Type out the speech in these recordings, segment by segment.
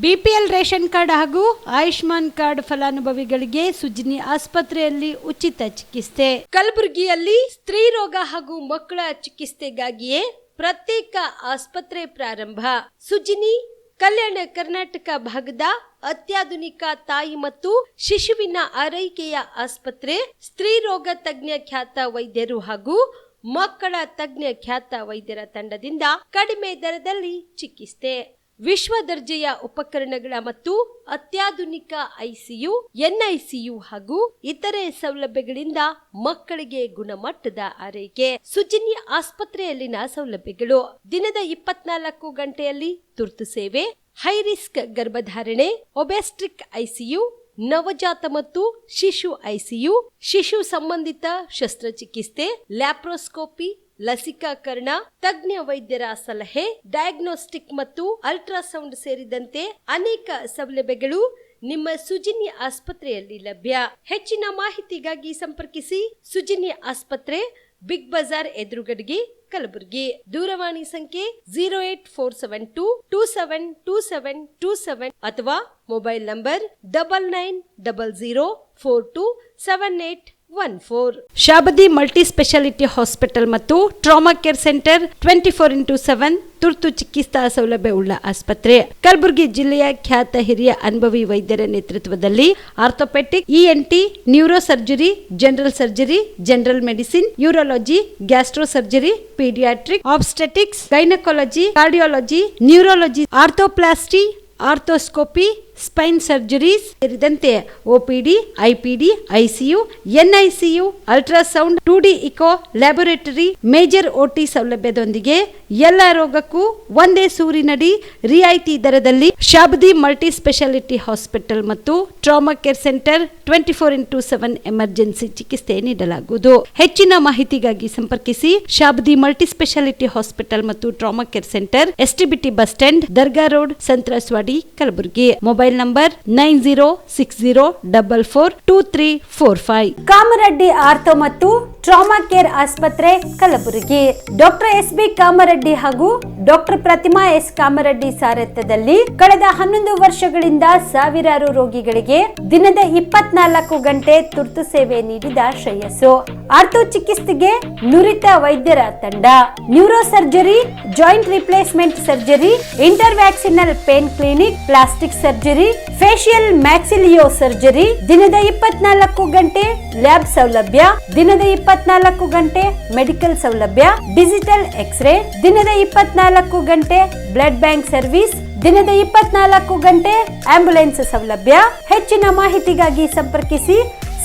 BPL ration card ಹಾಗೂ Ayushman card ಫಲಾನುಭವಿಗಳಿಗೆ ಸುಜಿನಿ ಆಸ್ಪತ್ರೆಯಲ್ಲಿ ಉಚಿತ ಚಿಕಿತ್ಸೆ. ಕಲಬುರಗಿಯಲ್ಲಿ ಸ್ತ್ರೀ ರೋಗ ಹಾಗೂ ಮಕ್ಕಳ ಚಿಕಿತ್ಸೆಗಾಗಿಯೇ ಪ್ರತ್ಯೇಕ ಆಸ್ಪತ್ರೆ ಪ್ರಾರಂಭ. ಸುಜಿನಿ ಕಲ್ಯಾಣ ಕರ್ನಾಟಕ ಭಾಗದ ಅತ್ಯಾಧುನಿಕ ತಾಯಿ ಮತ್ತು ಶಿಶುವಿನ ಆರೈಕೆಯ ಆಸ್ಪತ್ರೆ. ಸ್ತ್ರೀ ರೋಗ ತಜ್ಞ ಖ್ಯಾತ ವೈದ್ಯರು ಹಾಗೂ ಮಕ್ಕಳ ತಜ್ಞ ಖ್ಯಾತ ವೈದ್ಯರ ತಂಡದಿಂದ ಕಡಿಮೆ ದರದಲ್ಲಿ ಚಿಕಿತ್ಸೆ, ವಿಶ್ವ ದರ್ಜೆಯ ಉಪಕರಣಗಳ ಮತ್ತು ಅತ್ಯಾಧುನಿಕ ಐಸಿಯು, ಎನ್ಐಸಿಯು ಹಾಗೂ ಇತರೆ ಸೌಲಭ್ಯಗಳಿಂದ ಮಕ್ಕಳಿಗೆ ಗುಣಮಟ್ಟದ ಆರೈಕೆ. ಸುಜಿನಿ ಆಸ್ಪತ್ರೆಯಲ್ಲಿನ ಸೌಲಭ್ಯಗಳು: ದಿನದ 24 ಗಂಟೆಯಲ್ಲಿ ತುರ್ತು ಸೇವೆ, ಹೈ ರಿಸ್ಕ್ ಗರ್ಭಧಾರಣೆ, ಒಬೆಸ್ಟ್ರಿಕ್ ಐಸಿಯು, ನವಜಾತ ಮತ್ತು ಶಿಶು ಐಸಿಯು, ಶಿಶು ಸಂಬಂಧಿತ ಶಸ್ತ್ರಚಿಕಿತ್ಸೆ, ಲ್ಯಾಪ್ರೋಸ್ಕೋಪಿ, ಲಸಿಕಾಕರಣ, ತಜ್ಞ ವೈದ್ಯರ ಸಲಹೆ, ಡಯಾಗ್ನೋಸ್ಟಿಕ್ ಮತ್ತು ಅಲ್ಟ್ರಾಸೌಂಡ್ ಸೇರಿದಂತೆ ಅನೇಕ ಸೌಲಭ್ಯಗಳು ನಿಮ್ಮ ಸುಜಿನಿ ಆಸ್ಪತ್ರೆಯಲ್ಲಿ ಲಭ್ಯ. ಹೆಚ್ಚಿನ ಮಾಹಿತಿಗಾಗಿ ಸಂಪರ್ಕಿಸಿ ಸುಜಿನಿ ಆಸ್ಪತ್ರೆ, ಬಿಗ್ ಬಜಾರ್ ಎದುರುಗಡೆಗೆ, ಕಲಬುರಗಿ. ದೂರವಾಣಿ ಸಂಖ್ಯೆ 08472 272727 ಅಥವಾ mobile number 9900427814. Shabadi multi speciality hospital ಮತ್ತು ಟ್ರಾಮಾ ಕೇರ್ ಸೆಂಟರ್ 24x7 ತುರ್ತು ಚಿಕಿತ್ಸಾ ಸೌಲಭ್ಯ ಉಳ್ಳ ಆಸ್ಪತ್ರೆ. ಕಲಬುರಗಿ ಜಿಲ್ಲೆಯ ಖ್ಯಾತ ಹಿರಿಯ ಅನುಭವಿ ವೈದ್ಯರ ನೇತೃತ್ವದಲ್ಲಿ orthopaedic, ENT, neuro surgery, general surgery, general medicine, urology, gastro surgery, paediatric, obstetrics, gynaecology, cardiology, neurology, arthroplasty, arthroscopy, spine surgeries ಸೇರಿದಂತೆ OPD, IPD, ICU, NICU, ultrasound, 2D echo, laboratory, major OT ಸೌಲಭ್ಯದೊಂದಿಗೆ ಎಲ್ಲ ರೋಗಕ್ಕೂ ಒಂದೇ ಸೂರಿನಡಿ ರಿಯಾಯಿತಿ ದರದಲ್ಲಿ ಶಾಬದಿ ಮಲ್ಟಿ ಸ್ಪೆಷಾಲಿಟಿ ಹಾಸ್ಪಿಟಲ್ ಮತ್ತು trauma care centre 24x7 emergency ಚಿಕಿತ್ಸೆ ನೀಡಲಾಗುವುದು. ಹೆಚ್ಚಿನ ಮಾಹಿತಿಗಾಗಿ ಸಂಪರ್ಕಿಸಿ ಶಾಬದಿ ಮಲ್ಟಿ ಸ್ಪೆಷಾಲಿಟಿ ಹಾಸ್ಪಿಟಲ್ ಮತ್ತು trauma care centre, STBT bus stand, Dargah road, ಸಂತ್ರಸ್ವಾಡಿ, Kalaburagi. Mobile number 9060442345. Kamareddy ortho ಮತ್ತು ಟ್ರಾಮಾ ಕೇರ್ ಆಸ್ಪತ್ರೆ, ಕಲಬುರಗಿ. Doctor S B. ಕಾಮರೆಡ್ಡಿ ಹಾಗೂ ಡಾಕ್ಟರ್ ಪ್ರತಿಮಾ ಎಸ್. ಕಾಮರೆಡ್ಡಿ ಸಾರಥ್ಯದಲ್ಲಿ ಕಳೆದ 11 ವರ್ಷಗಳಿಂದ ಸಾವಿರಾರು ರೋಗಿಗಳಿಗೆ ದಿನದ 24 ಗಂಟೆ ತುರ್ತು ಸೇವೆ ನೀಡಿದ ಶ್ರೇಯಸ್ಸು. ಆರ್ಥೋ ಚಿಕಿತ್ಸೆಗೆ ನುರಿತ ವೈದ್ಯರ ತಂಡ, neuro surgery, joint replacement surgery, interventional pain clinic, plastic surgery, facial maxillo surgery, ದಿನದ 24 ಗಂಟೆ ಲ್ಯಾಬ್ ಸೌಲಭ್ಯ, ದಿನದ 24 ಗಂಟೆ ಮೆಡಿಕಲ್ ಸೌಲಭ್ಯ, ಡಿಜಿಟಲ್ ಎಕ್ಸ್ರೇ, ದಿನದ 24 ಗಂಟೆ ಬ್ಲಡ್ ಬ್ಯಾಂಕ್ ಸರ್ವಿಸ್, ದಿನದ 24 ಗಂಟೆ ಆಂಬ್ಯುಲೆನ್ಸ್ ಸೌಲಭ್ಯ. ಹೆಚ್ಚಿನ ಮಾಹಿತಿಗಾಗಿ ಸಂಪರ್ಕಿಸಿ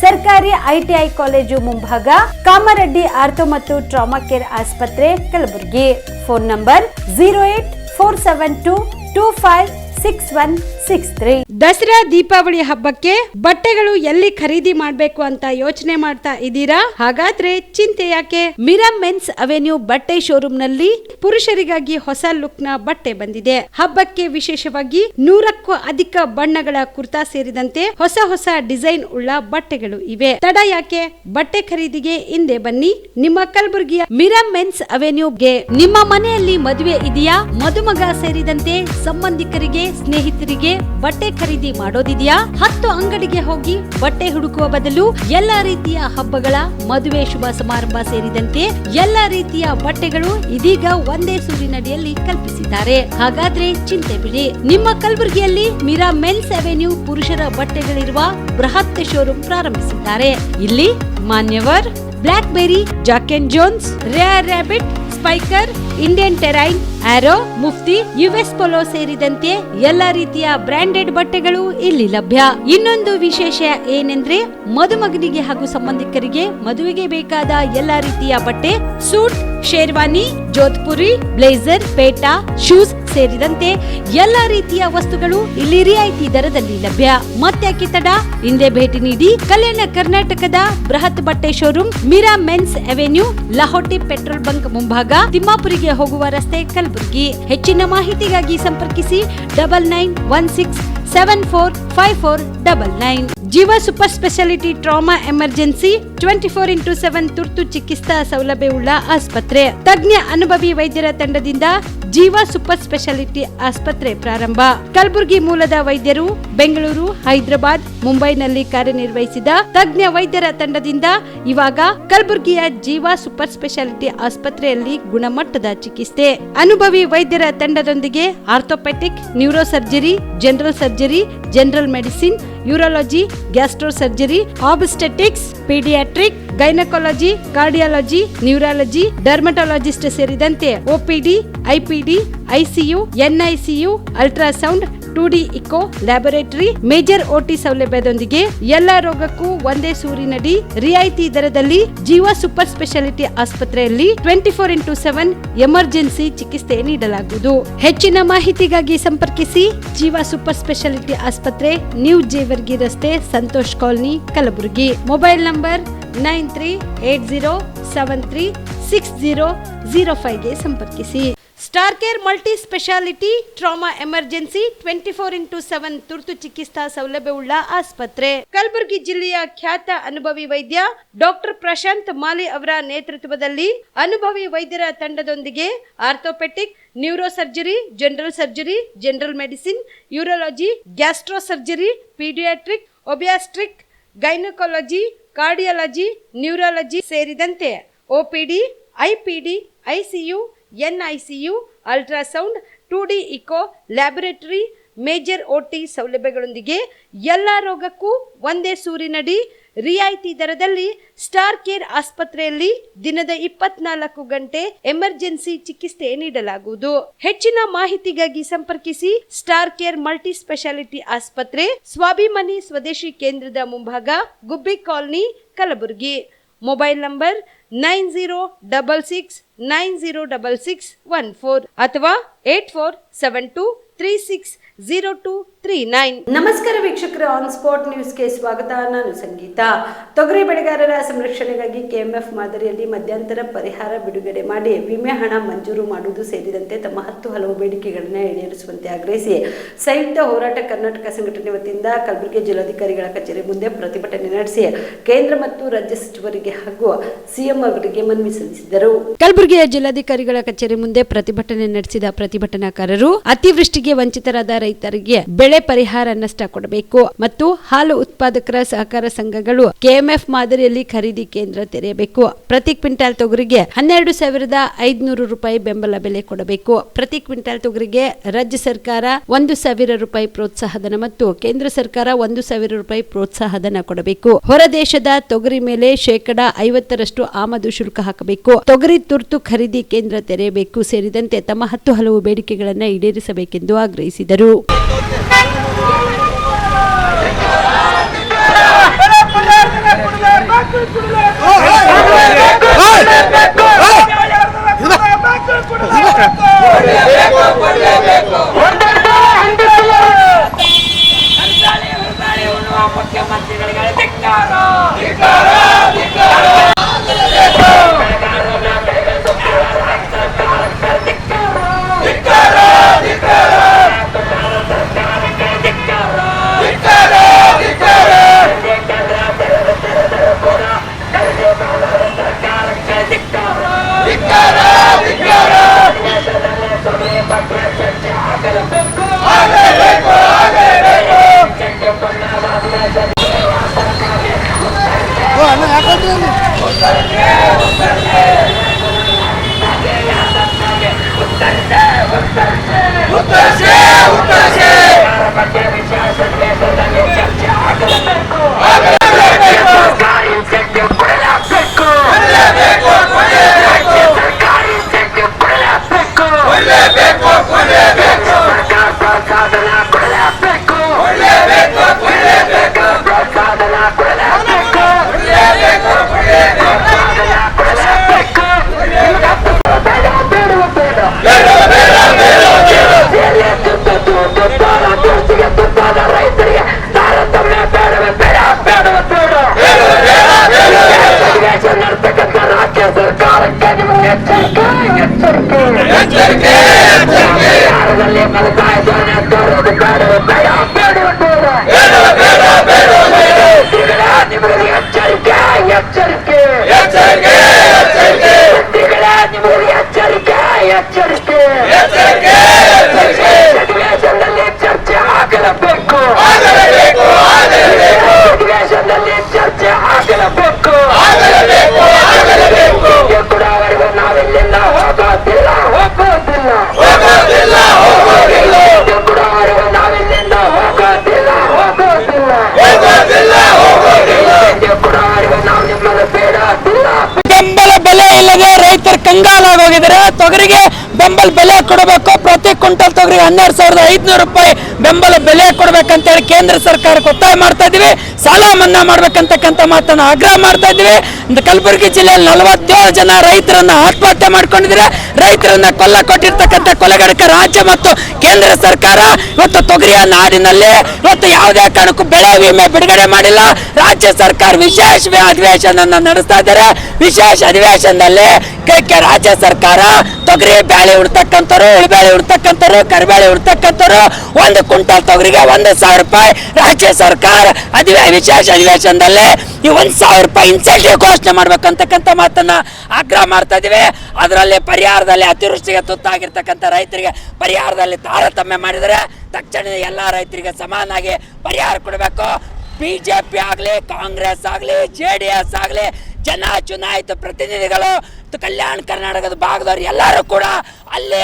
ಸರ್ಕಾರಿ ಐಟಿಐ ಕಾಲೇಜು ಮುಂಭಾಗ, ಕಾಮರೆಡ್ಡಿ ಆರ್ಥೋ ಮತ್ತು ಟ್ರಾಮಾ ಕೇರ್ ಆಸ್ಪತ್ರೆ, ಕಲಬುರಗಿ. Phone number 08472256163. ದಸರಾ ದೀಪಾವಳಿ ಹಬ್ಬಕ್ಕೆ ಬಟ್ಟೆಗಳು ಎಲ್ಲಿ ಖರೀದಿ ಮಾಡಬೇಕು ಅಂತ ಯೋಚನೆ ಮಾಡ್ತಾ ಇದ್ದೀರಾ? ಹಾಗಾದ್ರೆ ಚಿಂತೆ ಯಾಕೆ? ಮಿರಾ ಮೆನ್ಸ್ ಅವೆನ್ಯೂ ಬಟ್ಟೆ ಶೋರೂಮ್ ನಲ್ಲಿ ಪುರುಷರಿಗಾಗಿ ಹೊಸ ಲುಕ್ ನ ಬಟ್ಟೆ ಬಂದಿದೆ. ಹಬ್ಬಕ್ಕೆ ವಿಶೇಷವಾಗಿ 100ಕ್ಕೂ ಅಧಿಕ ಬಣ್ಣಗಳ ಕುರ್ತಾ ಸೇರಿದಂತೆ ಹೊಸ ಹೊಸ ಡಿಸೈನ್ ಉಳ್ಳ ಬಟ್ಟೆಗಳು ಇವೆ. ತಡ ಯಾಕೆ? ಬಟ್ಟೆ ಖರೀದಿಗೆ ಹಿಂದೆ ಬನ್ನಿ ನಿಮ್ಮ ಕಲಬುರಗಿಯ ಮಿರಾ ಮೆನ್ಸ್ ಅವೆನ್ಯೂಗೆ. ನಿಮ್ಮ ಮನೆಯಲ್ಲಿ ಮದುವೆ ಇದೆಯಾ? ಮದುಮಗ ಸೇರಿದಂತೆ ಸಂಬಂಧಿಕರಿಗೆ, ಸ್ನೇಹಿತರಿಗೆ ಬಟ್ಟೆ ಖರೀದಿ ಮಾಡೋದಿದೆಯಾ? 10 ಅಂಗಡಿಗೆ ಹೋಗಿ ಬಟ್ಟೆ ಹುಡುಕುವ ಬದಲು ಎಲ್ಲಾ ರೀತಿಯ ಹಬ್ಬಗಳ, ಮದುವೆ, ಶುಭ ಸಮಾರಂಭ ಸೇರಿದಂತೆ ಎಲ್ಲಾ ರೀತಿಯ ಬಟ್ಟೆಗಳು ಇದೀಗ ಒಂದೇ ಸೂರಿನಡಿಯಲ್ಲಿ ಕಲ್ಪಿಸಿದ್ದಾರೆ. ಹಾಗಾದ್ರೆ ಚಿಂತೆ ಬಿಡಿ. ನಿಮ್ಮ ಕಲಬುರಗಿಯಲ್ಲಿ ಮಿರಾ ಮೆನ್ಸ್ ಅವೆನ್ಯೂ ಪುರುಷರ ಬಟ್ಟೆಗಳಿರುವ ಬೃಹತ್ ಶೋರೂಮ್ ಪ್ರಾರಂಭಿಸಿದ್ದಾರೆ. ಇಲ್ಲಿ Manyavar, Blackberrys, Jack and Jones, Rare Rabbit, Spykar, Indian Terrain, Arrow, Mufti, US Polo ಸೇರಿದಂತೆ ಎಲ್ಲಾ ರೀತಿಯ ಬ್ರಾಂಡೆಡ್ ಬಟ್ಟೆಗಳು ಇಲ್ಲಿ ಲಭ್ಯ. ಇನ್ನೊಂದು ವಿಶೇಷ ಏನೆಂದ್ರೆ ಮದುಮಗನಿಗೆ ಹಾಗೂ ಸಂಬಂಧಿಕರಿಗೆ ಮದುವೆಗೆ ಬೇಕಾದ ಎಲ್ಲಾ ರೀತಿಯ ಬಟ್ಟೆ, ಸೂಟ್, ಶೇರ್ವಾನಿ, ಜೋಧ್ಪುರಿ, ಬ್ಲೇಸರ್, ಪೇಟಾ, ಶೂಸ್ ಸೇರಿದಂತೆ ಎಲ್ಲಾ ರೀತಿಯ ವಸ್ತುಗಳು ಇಲ್ಲಿ ರಿಯಾಯಿತಿ ದರದಲ್ಲಿ ಲಭ್ಯ. ಮತ್ತ್ಯಾಕೆ ತಡ? ಹಿಂದೆ ಭೇಟಿ ನೀಡಿ ಕಲ್ಯಾಣ ಕರ್ನಾಟಕದ ಬೃಹತ್ ಬಟ್ಟೆ showroom Mira men's avenue, Lahoti petrol bunk ಮುಂಭಾಗ, ತಿಮ್ಮಾಪುರಿಗೆ ಹೋಗುವ ರಸ್ತೆ, ಕಲಬುರಗಿ. ಹೆಚ್ಚಿನ ಮಾಹಿತಿಗಾಗಿ ಸಂಪರ್ಕಿಸಿ 9916745499. ಜೀವ super speciality trauma emergency 24x7 ತುರ್ತು ಚಿಕಿತ್ಸಾ ಸೌಲಭ್ಯವುಳ್ಳ ಆಸ್ಪತ್ರೆ. ತಜ್ಞ ಅನುಭವಿ ವೈದ್ಯರ ತಂಡದಿಂದ ಜೀವ ಸೂಪರ್ ಸ್ಪೆಷಾಲಿಟಿ ಆಸ್ಪತ್ರೆ ಪ್ರಾರಂಭ. ಕಲಬುರಗಿ ಮೂಲದ ವೈದ್ಯರು ಬೆಂಗಳೂರು, ಹೈದರಾಬಾದ್, ಮುಂಬೈನಲ್ಲಿ ಕಾರ್ಯನಿರ್ವಹಿಸಿದ ತಜ್ಞ ವೈದ್ಯರ ತಂಡದಿಂದ ಇವಾಗ ಕಲಬುರಗಿಯ ಜೀವ ಸೂಪರ್ ಸ್ಪೆಷಾಲಿಟಿ ಆಸ್ಪತ್ರೆಯಲ್ಲಿ ಗುಣಮಟ್ಟದ ಚಿಕಿತ್ಸೆ. ಅನುಭವಿ ವೈದ್ಯರ ತಂಡದೊಂದಿಗೆ orthopaedic, neuro surgery, general surgery, general medicine, urology, gastro surgery, obstetrics, paediatric, gynaecology, cardiology, neurology, dermatologist ಸೇರಿದಂತೆ OPD, IPD, ICU, NICU, ultrasound, 2D echo, laboratory, major OT ಸೌಲಭ್ಯದೊಂದಿಗೆ ಎಲ್ಲಾ ರೋಗಕ್ಕೂ ಒಂದೇ ಸೂರಿನಡಿ ರಿಯಾಯಿತಿ ದರದಲ್ಲಿ ಜೀವ ಸೂಪರ್ ಸ್ಪೆಷಾಲಿಟಿ ಆಸ್ಪತ್ರೆಯಲ್ಲಿ 24x7 ಎಮರ್ಜೆನ್ಸಿ ಚಿಕಿತ್ಸೆ ನೀಡಲಾಗುವುದು. ಹೆಚ್ಚಿನ ಮಾಹಿತಿಗಾಗಿ ಸಂಪರ್ಕಿಸಿ ಜೀವ ಸೂಪರ್ ಸ್ಪೆಷಾಲಿಟಿ ಆಸ್ಪತ್ರೆ, ನ್ಯೂ ಜೇವರ್ಗಿ ರಸ್ತೆ, Santosh colony, Kalaburagi. Mobile number 9380736005 ಗೆ ಸಂಪರ್ಕಿಸಿ. Star care multi speciality trauma emergency 24x7 ತುರ್ತು ಚಿಕಿತ್ಸಾ ಸೌಲಭ್ಯವುಳ್ಳ ಆಸ್ಪತ್ರೆ. ಕಲಬುರಗಿ ಜಿಲ್ಲೆಯ ಖ್ಯಾತ ಅನುಭವಿ ವೈದ್ಯ ಡಾಕ್ಟರ್ ಪ್ರಶಾಂತ್ ಮಾಲಿ ಅವರ ನೇತೃತ್ವದಲ್ಲಿ ಅನುಭವಿ ವೈದ್ಯರ ತಂಡದೊಂದಿಗೆ orthopaedic, neuro surgery, general surgery, general medicine, urology, gastro surgery, paediatric, obstetric, gynaecology, cardiology, neurology ಸೇರಿದಂತೆ OPD, IPD, ICU, NICU, ultrasound, 2D echo, laboratory, major OT ಸೌಲಭ್ಯಗಳೊಂದಿಗೆ ಎಲ್ಲಾ ರೋಗಕ್ಕೂ ಒಂದೇ ಸೂರಿನಡಿ ರಿಯಾಯಿತಿ ದರದಲ್ಲಿ ಸ್ಟಾರ್ ಕೇರ್ ಆಸ್ಪತ್ರೆಯಲ್ಲಿ ದಿನದ 24 ಗಂಟೆ ಎಮರ್ಜೆನ್ಸಿ ಚಿಕಿತ್ಸೆ ನೀಡಲಾಗುವುದು. ಹೆಚ್ಚಿನ ಮಾಹಿತಿಗಾಗಿ ಸಂಪರ್ಕಿಸಿ ಸ್ಟಾರ್ ಕೇರ್ ಮಲ್ಟಿ ಸ್ಪೆಷಾಲಿಟಿ ಆಸ್ಪತ್ರೆ, ಸ್ವಾಭಿಮಾನಿ ಸ್ವದೇಶಿ ಕೇಂದ್ರದ ಮುಂಭಾಗ, ಗುಬ್ಬಿ ಕಾಲನಿ, ಕಲಬುರಗಿ. ಮೊಬೈಲ್ ನಂಬರ್ 9066906614 ಅಥವಾ 8472360239. ನಮಸ್ಕಾರ ವೀಕ್ಷಕರು, ಆನ್ ಸ್ಪಾಟ್ ನ್ಯೂಸ್ಗೆ ಸ್ವಾಗತ. ನಾನು ಸಂಗೀತ. ತೊಗರಿ ಬೆಳೆಗಾರರ ಸಂರಕ್ಷಣೆಗಾಗಿ ಕೆಎಂಎಫ್ ಮಾದರಿಯಲ್ಲಿ ಮಧ್ಯಂತರ ಪರಿಹಾರ ಬಿಡುಗಡೆ ಮಾಡಿ ವಿಮೆ ಹಣ ಮಂಜೂರು ಮಾಡುವುದು ಸೇರಿದಂತೆ ತಮ್ಮ 10 ಹಲವು ಬೇಡಿಕೆಗಳನ್ನು ಈಡೇರಿಸುವಂತೆ ಆಗ್ರಹಿಸಿ ಸಂಯುಕ್ತ ಹೋರಾಟ ಕರ್ನಾಟಕ ಸಂಘಟನೆ ವತಿಯಿಂದ ಕಲಬುರಗಿ ಜಿಲ್ಲಾಧಿಕಾರಿಗಳ ಕಚೇರಿ ಮುಂದೆ ಪ್ರತಿಭಟನೆ ನಡೆಸಿ ಕೇಂದ್ರ ಮತ್ತು ರಾಜ್ಯ ಸಚಿವರಿಗೆ ಹಾಗೂ ಸಿಎಂ ಅವರಿಗೆ ಮನವಿ ಸಲ್ಲಿಸಿದರು. ಕಲಬುರಗಿಯ ಜಿಲ್ಲಾಧಿಕಾರಿಗಳ ಕಚೇರಿ ಮುಂದೆ ಪ್ರತಿಭಟನೆ ನಡೆಸಿದ ಪ್ರತಿಭಟನಾಕಾರರು ಅತಿವೃಷ್ಟಿಗೆ ವಂಚಿತರಾದ ರೈತರಿಗೆ ಬೆಳೆ ಪರಿಹಾರ ನಷ್ಟ ಕೊಡಬೇಕು ಮತ್ತು ಹಾಲು ಉತ್ಪಾದಕರ ಸಹಕಾರ ಸಂಘಗಳು ಕೆಎಂಎಫ್ ಮಾದರಿಯಲ್ಲಿ ಖರೀದಿ ಕೇಂದ್ರ ತೆರೆಯಬೇಕು. ಪ್ರತಿ ಕ್ವಿಂಟಾಲ್ ತೊಗರಿಗೆ 12,500 ರೂಪಾಯಿ ಬೆಂಬಲ ಬೆಲೆ ಕೊಡಬೇಕು. ಪ್ರತಿ ಕ್ವಿಂಟಾಲ್ ತೊಗರಿಗೆ ರಾಜ್ಯ ಸರ್ಕಾರ 1,000 ರೂಪಾಯಿ ಪ್ರೋತ್ಸಾಹಧನ ಮತ್ತು ಕೇಂದ್ರ ಸರ್ಕಾರ 1,000 ರೂಪಾಯಿ ಪ್ರೋತ್ಸಾಹಧನ ಕೊಡಬೇಕು. ಹೊರ ದೇಶದ ತೊಗರಿ ಮೇಲೆ 50% ಆಮದು ಶುಲ್ಕ ಹಾಕಬೇಕು. ತೊಗರಿ ತುರ್ತು ಖರೀದಿ ಕೇಂದ್ರ ತೆರೆಯಬೇಕು ಸೇರಿದಂತೆ ತಮ್ಮ 10 ಹಲವು ಬೇಡಿಕೆಗಳನ್ನು ಈಡೇರಿಸಬೇಕೆಂದು ಆಗ್ರಹಿಸಿದರು. ಹೋಗಿದ್ದಾರೆ. ತೊಗರಿಗೆ ಬೆಂಬಲ ಬೆಲೆ ಕೊಡಬೇಕು, ಪ್ರತಿ ಕ್ವಿಂಟಲ್ ತೊಗರಿಗೆ 12,500 ರೂಪಾಯಿ ಬೆಂಬಲ ಬೆಲೆ ಕೊಡಬೇಕಂತೇಳಿ ಕೇಂದ್ರ ಸರ್ಕಾರಕ್ಕೆ ಒತ್ತಾಯ ಮಾಡ್ತಾ ಇದ್ದೀವಿ. ಸಾಲ ಮನ್ನಾ ಮಾಡ್ಬೇಕಂತಕ್ಕಂಥ ಮಾತನ್ನು ಆಗ್ರಹ ಮಾಡ್ತಾ ಇದ್ದೀವಿ. ಕಲಬುರಗಿ ಜಿಲ್ಲೆಯಲ್ಲಿ 47 ಜನ ರೈತರನ್ನ ಆತ್ಮಹತ್ಯೆ ಮಾಡ್ಕೊಂಡಿದ್ದಾರೆ. ರೈತರನ್ನ ಕೊಟ್ಟಿರ್ತಕ್ಕಂಥ ಕೊಲೆಗಡಕ ರಾಜ್ಯ ಮತ್ತು ಕೇಂದ್ರ ಸರ್ಕಾರ ಇವತ್ತು ತೊಗರಿಯ ನಾಡಿನಲ್ಲಿ ಇವತ್ತು ಯಾವುದೇ ಕಾರಣಕ್ಕೂ ಬೆಳೆ ವಿಮೆ ಬಿಡುಗಡೆ ಮಾಡಿಲ್ಲ. ರಾಜ್ಯ ಸರ್ಕಾರ ವಿಶೇಷ ಅಧಿವೇಶನ ನಡೆಸ್ತಾ ಇದ್ದಾರೆ. ವಿಶೇಷ ಅಧಿವೇಶನದಲ್ಲಿ ರಾಜ್ಯ ಸರ್ಕಾರ ತೊಗರಿ ಬೇಳೆ ಉಡ್ತಕ್ಕಂಥವ್ರು, ಉಳ್ಬೇಳೆ ಉಡ್ತಕ್ಕಂಥವ್ರು, ಕರಿಬೇಳೆ ಉಡ್ತಕ್ಕಂಥವ್ರು 1 ಕ್ವಿಂಟಲ್ ತೊಗರಿಗೆ 1,000 ರೂಪಾಯಿ ರಾಜ್ಯ ಸರ್ಕಾರ ವಿಶೇಷ ಅಧಿವೇಶನದಲ್ಲಿ ಈ 1,000 ರೂಪಾಯಿ ಇನ್ಸೆಂಟಿವ್ ಘೋಷಣೆ ಮಾಡ್ಬೇಕಂತಕ್ಕಂಥ ಮಾತನ್ನ ಆಗ್ರಹ ಮಾಡ್ತಾ ಇದೀವಿ. ಅದರಲ್ಲಿ ಪರಿಹಾರದಲ್ಲಿ ಅತಿವೃಷ್ಟಿಗೆ ತುತ್ತಾಗಿರ್ತಕ್ಕಂಥ ರೈತರಿಗೆ ಪರಿಹಾರದಲ್ಲಿ ತಾರತಮ್ಯ ಮಾಡಿದರೆ ತಕ್ಷಣ ಎಲ್ಲ ರೈತರಿಗೆ ಸಮಾನಾಗಿ ಪರಿಹಾರ ಕೊಡಬೇಕು. ಬಿಜೆಪಿ ಆಗಲಿ, ಕಾಂಗ್ರೆಸ್ ಆಗಲಿ, JDS ಆಗಲಿ, ಜನ ಚುನಾಯಿತ ಪ್ರತಿನಿಧಿಗಳು ಕಲ್ಯಾಣ ಕರ್ನಾಟಕದ ಭಾಗದವರು ಎಲ್ಲರೂ ಕೂಡ ಅಲ್ಲಿ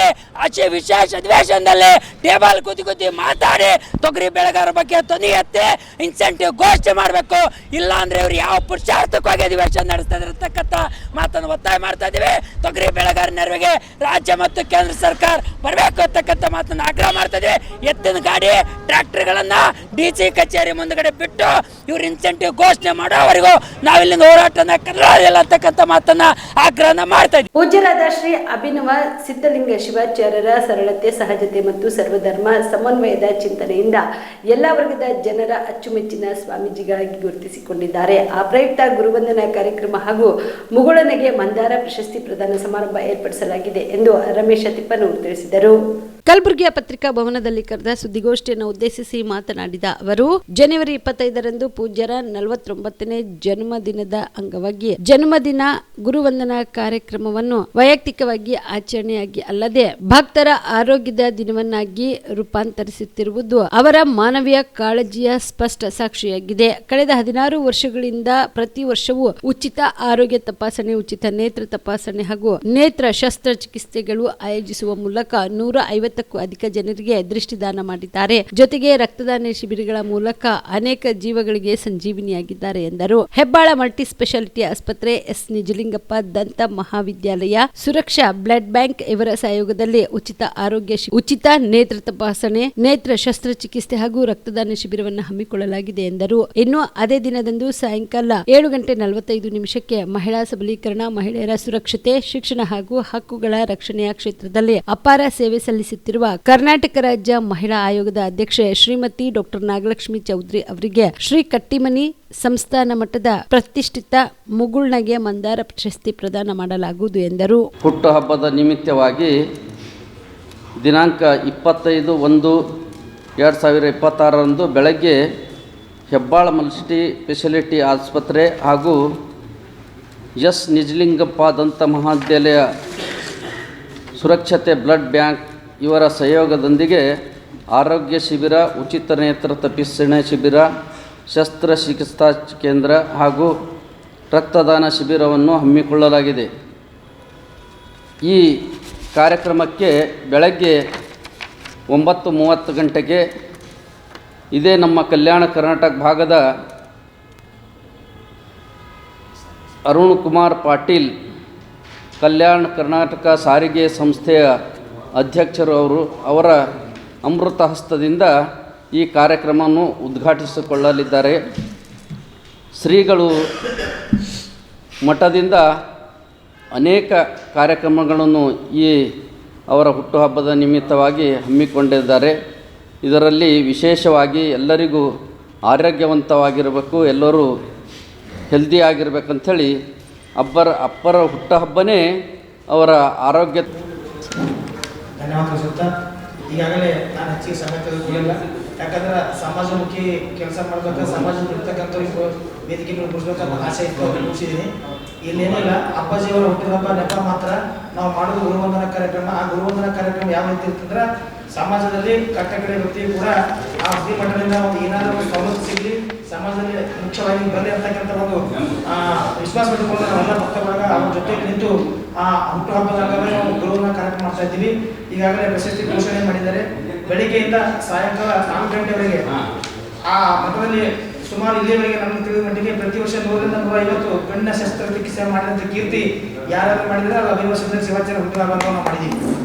ವಿಶೇಷ ಅಧಿವೇಶನದಲ್ಲಿ ಟೇಬಲ್ ಕೂತಿ ಮಾತಾಡಿ ತೊಗರಿ ಬೆಳೆಗಾರರ ಬಗ್ಗೆ ಧ್ವನಿ ಎತ್ತಿ ಇನ್ಸೆಂಟಿವ್ ಘೋಷಣೆ ಮಾಡಬೇಕು. ಇಲ್ಲ ಅಂದ್ರೆ ಇವರು ಯಾವ ಪುರುಷಾರ್ಥಕ್ಕಾಗಿ ಅಧಿವೇಶನ ನಡೆಸ್ತಾ ಇರತಕ್ಕಂಥ ಮಾತನ್ನು ಒತ್ತಾಯ ಮಾಡ್ತಾ ಇದ್ದೀವಿ. ತೊಗರಿ ಬೆಳೆಗಾರ ನೆರವಿಗೆ ರಾಜ್ಯ ಮತ್ತು ಕೇಂದ್ರ ಸರ್ಕಾರ ಬರಬೇಕು ಅಂತಕ್ಕಂಥ ಮಾತನ್ನು ಆಗ್ರಹ ಮಾಡ್ತಾ ಇದ್ದೀವಿ. ಎತ್ತಿನ ಗಾಡಿ ಟ್ರ್ಯಾಕ್ಟರ್ಗಳನ್ನ DC ಕಚೇರಿ ಮುಂದಗಡೆ ಬಿಟ್ಟು ಇವ್ರು ಇನ್ಸೆಂಟಿವ್ ಘೋಷಣೆ ಮಾಡೋವರೆಗೂ ನಾವಿಲ್ಲಿಂದ ಹೋರಾಟನ ಕದಲಾದಿಲ್ಲ ಅಂತಕ್ಕಂಥ ಮಾತನ್ನ ಆಗ್ರಹ ಮಾಡ್ತಾ ಇದ್ದೀವಿ. ಪೂಜ್ಯರಾದ ಶ್ರೀ ಅಭಿನವ ಸಿದ್ಧಲಿಂಗ ಶಿವಾಚಾರ್ಯರ ಸರಳತೆ, ಸಹಜತೆ ಮತ್ತು ಸರ್ವಧರ್ಮ ಸಮನ್ವಯದ ಚಿಂತನೆಯಿಂದ ಎಲ್ಲ ವರ್ಗದ ಜನರ ಅಚ್ಚುಮೆಚ್ಚಿನ ಸ್ವಾಮೀಜಿಗಳಾಗಿ ಗುರುತಿಸಿಕೊಂಡಿದ್ದಾರೆ. ಆ ಪ್ರಯುಕ್ತ ಗುರುವಂದನಾ ಕಾರ್ಯಕ್ರಮ ಹಾಗೂ ಮುಗುಳನೆಗೆ ಮಂದಾರ ಪ್ರಶಸ್ತಿ ಪ್ರದಾನ ಸಮಾರಂಭ ಏರ್ಪಡಿಸಲಾಗಿದೆ ಎಂದು ರಮೇಶ ತಿಪ್ಪನೂರು ತಿಳಿಸಿದರು. ಕಲಬುರಗಿಯ ಪತ್ರಿಕಾ ಭವನದಲ್ಲಿ ಕರೆದ ಸುದ್ದಿಗೋಷ್ಠಿಯನ್ನು ಉದ್ದೇಶಿಸಿ ಮಾತನಾಡಿದ ಅವರು, ಜನವರಿ 25ರಂದು ಪೂಜ್ಯರ 49ನೇ ಜನ್ಮದಿನದ ಅಂಗವಾಗಿ ಜನ್ಮದಿನ ಗುರುವಂದನಾ ಕಾರ್ಯಕ್ರಮವನ್ನು ವೈಯಕ್ತಿಕವಾಗಿ ಆಚರಣೆಯಾಗಿ ಅಲ್ಲದೆ ಭಕ್ತರ ಆರೋಗ್ಯದ ದಿನವನ್ನಾಗಿ ರೂಪಾಂತರಿಸುತ್ತಿರುವುದು ಅವರ ಮಾನವೀಯ ಕಾಳಜಿಯ ಸ್ಪಷ್ಟ ಸಾಕ್ಷಿಯಾಗಿದೆ. ಕಳೆದ 16 ವರ್ಷಗಳಿಂದ ಪ್ರತಿ ವರ್ಷವೂ ಉಚಿತ ಆರೋಗ್ಯ ತಪಾಸಣೆ, ಉಚಿತ ನೇತ್ರ ತಪಾಸಣೆ ಹಾಗೂ ನೇತ್ರ ಶಸ್ತ್ರಚಿಕಿತ್ಸೆಗಳು ಆಯೋಜಿಸುವ ಮೂಲಕ 150ಕ್ಕೂ ಅಧಿಕ ಜನರಿಗೆ ದೃಷ್ಟಿದಾನ ಮಾಡಿದ್ದಾರೆ. ಜೊತೆಗೆ ರಕ್ತದಾನ ಶಿಬಿರಗಳ ಮೂಲಕ ಅನೇಕ ಜೀವಗಳಿಗೆ ಸಂಜೀವಿನಿಯಾಗಿದ್ದಾರೆ ಎಂದರು. ಹೆಬ್ಬಾಳ ಮಲ್ಟಿ ಸ್ಪೆಷಾಲಿಟಿ ಆಸ್ಪತ್ರೆ, ಎಸ್ ನಿಜಲಿಂಗಪ್ಪ ದಂತ ಮಹಾವಿದ್ಯಾಲಯ, ಸುರಕ್ಷಾ ಬ್ಲಡ್ ಬ್ಯಾಂಕ್ ಇವರ ಸಹಯೋಗದಲ್ಲಿ ಉಚಿತ ಆರೋಗ್ಯ ಉಚಿತ ನೇತ್ರ ತಪಾಸಣೆ, ನೇತ್ರ ಶಸ್ತ್ರಚಿಕಿತ್ಸೆ ಹಾಗೂ ರಕ್ತದಾನ ಶಿಬಿರವನ್ನು ಹಮ್ಮಿಕೊಳ್ಳಲಾಗಿದೆ ಎಂದರು. ಇನ್ನು ಅದೇ ದಿನದಂದು ಸಾಯಂಕಾಲ 7:45 ಮಹಿಳಾ ಸಬಲೀಕರಣ, ಮಹಿಳೆಯರ ಸುರಕ್ಷತೆ, ಶಿಕ್ಷಣ ಹಾಗೂ ಹಕ್ಕುಗಳ ರಕ್ಷಣೆಯ ಕ್ಷೇತ್ರದಲ್ಲಿ ಅಪಾರ ಸೇವೆ ಸಲ್ಲಿಸುತ್ತಿರುವ ಕರ್ನಾಟಕ ರಾಜ್ಯ ಮಹಿಳಾ ಆಯೋಗದ ಅಧ್ಯಕ್ಷೆ ಶ್ರೀಮತಿ ಡಾಕ್ಟರ್ ನಾಗಲಕ್ಷ್ಮಿ ಚೌಧರಿ ಅವರಿಗೆ ಶ್ರೀ ಕಟ್ಟಿಮನಿ ಸಂಸ್ಥಾನ ಮಟ್ಟದ ಪ್ರತಿಷ್ಠಿತ ಮುಗುಳ್ನಗೆ ಮಂದಾರ ಪ್ರಶಸ್ತಿ ಪ್ರದಾನ ಮಾಡಲಾಗುವುದು ಎಂದರು. ಹುಟ್ಟುಹಬ್ಬದ ನಿಮಿತ್ತವಾಗಿ ದಿನಾಂಕ 25/1/2026 ಬೆಳಗ್ಗೆ ಹೆಬ್ಬಾಳ ಮಲ್ಟಿ ಸ್ಪೆಷಾಲಿಟಿ ಆಸ್ಪತ್ರೆ ಹಾಗೂ ಎಸ್ ನಿಜಲಿಂಗಪ್ಪ ದಂತ ಮಹಾವಿದ್ಯಾಲಯ, ಸುರಕ್ಷತೆ ಬ್ಲಡ್ ಬ್ಯಾಂಕ್ ಇವರ ಸಹಯೋಗದೊಂದಿಗೆ ಆರೋಗ್ಯ ಶಿಬಿರ, ಉಚಿತ ನೇತ್ರ ತಪಾಸಣೆ ಶಿಬಿರ, ಶಸ್ತ್ರಚಿಕಿತ್ಸಾ ಕೇಂದ್ರ ಹಾಗೂ ರಕ್ತದಾನ ಶಿಬಿರವನ್ನು ಹಮ್ಮಿಕೊಳ್ಳಲಾಗಿದೆ. ಈ ಕಾರ್ಯಕ್ರಮಕ್ಕೆ ಬೆಳಗ್ಗೆ 9:30 ಗಂಟೆಗೆ ಇದೇ ನಮ್ಮ ಕಲ್ಯಾಣ ಕರ್ನಾಟಕ ಭಾಗದ ಅರುಣ್ ಕುಮಾರ್ ಪಾಟೀಲ್, ಕಲ್ಯಾಣ ಕರ್ನಾಟಕ ಸಾರಿಗೆ ಸಂಸ್ಥೆಯ ಅಧ್ಯಕ್ಷರು ಅವರ ಅಮೃತ ಹಸ್ತದಿಂದ ಈ ಕಾರ್ಯಕ್ರಮವನ್ನು ಉದ್ಘಾಟಿಸಿಕೊಳ್ಳಲಿದ್ದಾರೆ. ಶ್ರೀಗಳು ಮಠದಿಂದ ಅನೇಕ ಕಾರ್ಯಕ್ರಮಗಳನ್ನು ಈ ಅವರ ಹುಟ್ಟುಹಬ್ಬದ ನಿಮಿತ್ತವಾಗಿ ಹಮ್ಮಿಕೊಂಡಿದ್ದಾರೆ. ಇದರಲ್ಲಿ ವಿಶೇಷವಾಗಿ ಎಲ್ಲರಿಗೂ ಆರೋಗ್ಯವಂತವಾಗಿರಬೇಕು, ಎಲ್ಲರೂ ಹೆಲ್ದಿ ಆಗಿರ್ಬೇಕಂಥೇಳಿ ಅಪ್ಪರ ಹುಟ್ಟುಹಬ್ಬನೇ ಅವರ ಆರೋಗ್ಯ. ಧನ್ಯವಾದ ಸುತ್ತ. ಈಗಾಗಲೇ ನಾನು ಹೆಚ್ಚಿಗೆ ಸಮಯ ತೆಗೆದುಕೊಳ್ಳಿಲ್ಲ, ಯಾಕಂದ್ರೆ ಸಮಾಜಮುಖಿ ಕೆಲಸ ಮಾಡಬೇಕು, ಸಮಾಜದಲ್ಲಿ ಇರ್ತಕ್ಕಂಥವ್ರಿಗೆ ವೇದಿಕೆಗಳು ಮುಗಿಸ್ಬೇಕಂತ ಆಸೆ ಇತ್ತು, ಅವ್ರಿಗೆ ಮುಗಿಸಿದ್ದೀನಿ. ಇಲ್ಲೇನಿಲ್ಲ, ಅಪ್ಪಾಜಿಯವರ ಹುಟ್ಟಿದಬ್ಬ ನೆಪ ಮಾತ್ರ ನಾವು ಮಾಡೋದು ಗುರುವಂದನಾ ಕಾರ್ಯಕ್ರಮ. ಆ ಗುರುವಂದನಾ ಕಾರ್ಯಕ್ರಮ ಯಾವ ರೀತಿ ಇರ್ತಂದ್ರೆ ಸಮಾಜದಲ್ಲಿ ಕಟ್ಟ ಕಡೆ ವ್ಯಕ್ತಿ ಕೂಡ ಆ ಶ್ರೀ ಮಠದಿಂದ ಒಂದು ಏನಾದರೂ ಒಂದು ಸವಲತ್ತು ಸಿಗಲಿ, ಸಮಾಜದಲ್ಲಿ ಮುಖ್ಯವಾಗಿ ಬರಲಿ ಅಂತಕ್ಕಂಥ ಒಂದು ವಿಶ್ವಾಸ ಇಟ್ಟುಕೊಂಡು ನಾವೆಲ್ಲ ಭಕ್ತರಾಗ ಅವ್ರ ಜೊತೆಗೆ ನಿಂತು ಆ ಹುಟ್ಟುಹಬ್ಬದ ಅಂಗವಾಗಿ ನಾವು ಗುರುವಂದನಾ ಕಾರ್ಯಕ್ರಮ ಮಾಡ್ತಾ ಇದ್ದೀವಿ. ಈಗಾಗಲೇ ಪ್ರಶಸ್ತಿ ಘೋಷಣೆ ಮಾಡಿದ್ದಾರೆ. ಬೆಳಿಗ್ಗೆಯಿಂದ ಸಾಯಂಕಾಲ 4 ಗಂಟೆವರೆಗೆ ಆ ಮಠದಲ್ಲಿ ಸುಮಾರು ಇಲ್ಲಿವರೆಗೆ ನಮ್ಮ ತಿಳಿದ ಮಟ್ಟಿಗೆ ಪ್ರತಿ ವರ್ಷ 100ರಿಂದ 150 ಗಣ್ಯ ಶಸ್ತ್ರಚಿಕಿತ್ಸೆ ಮಾಡಿದಂಥ ಕೀರ್ತಿ ಯಾರಾದ್ರೂ ಮಾಡಿದ್ರೆ ಅದು ಅಭಿವರ್ಷದಲ್ಲಿ ಶಿವಾಚಾರ್ಯ ಹುಟ್ಟುಹಬ್ಬ ನಾವು ಮಾಡಿದ್ದೀವಿ.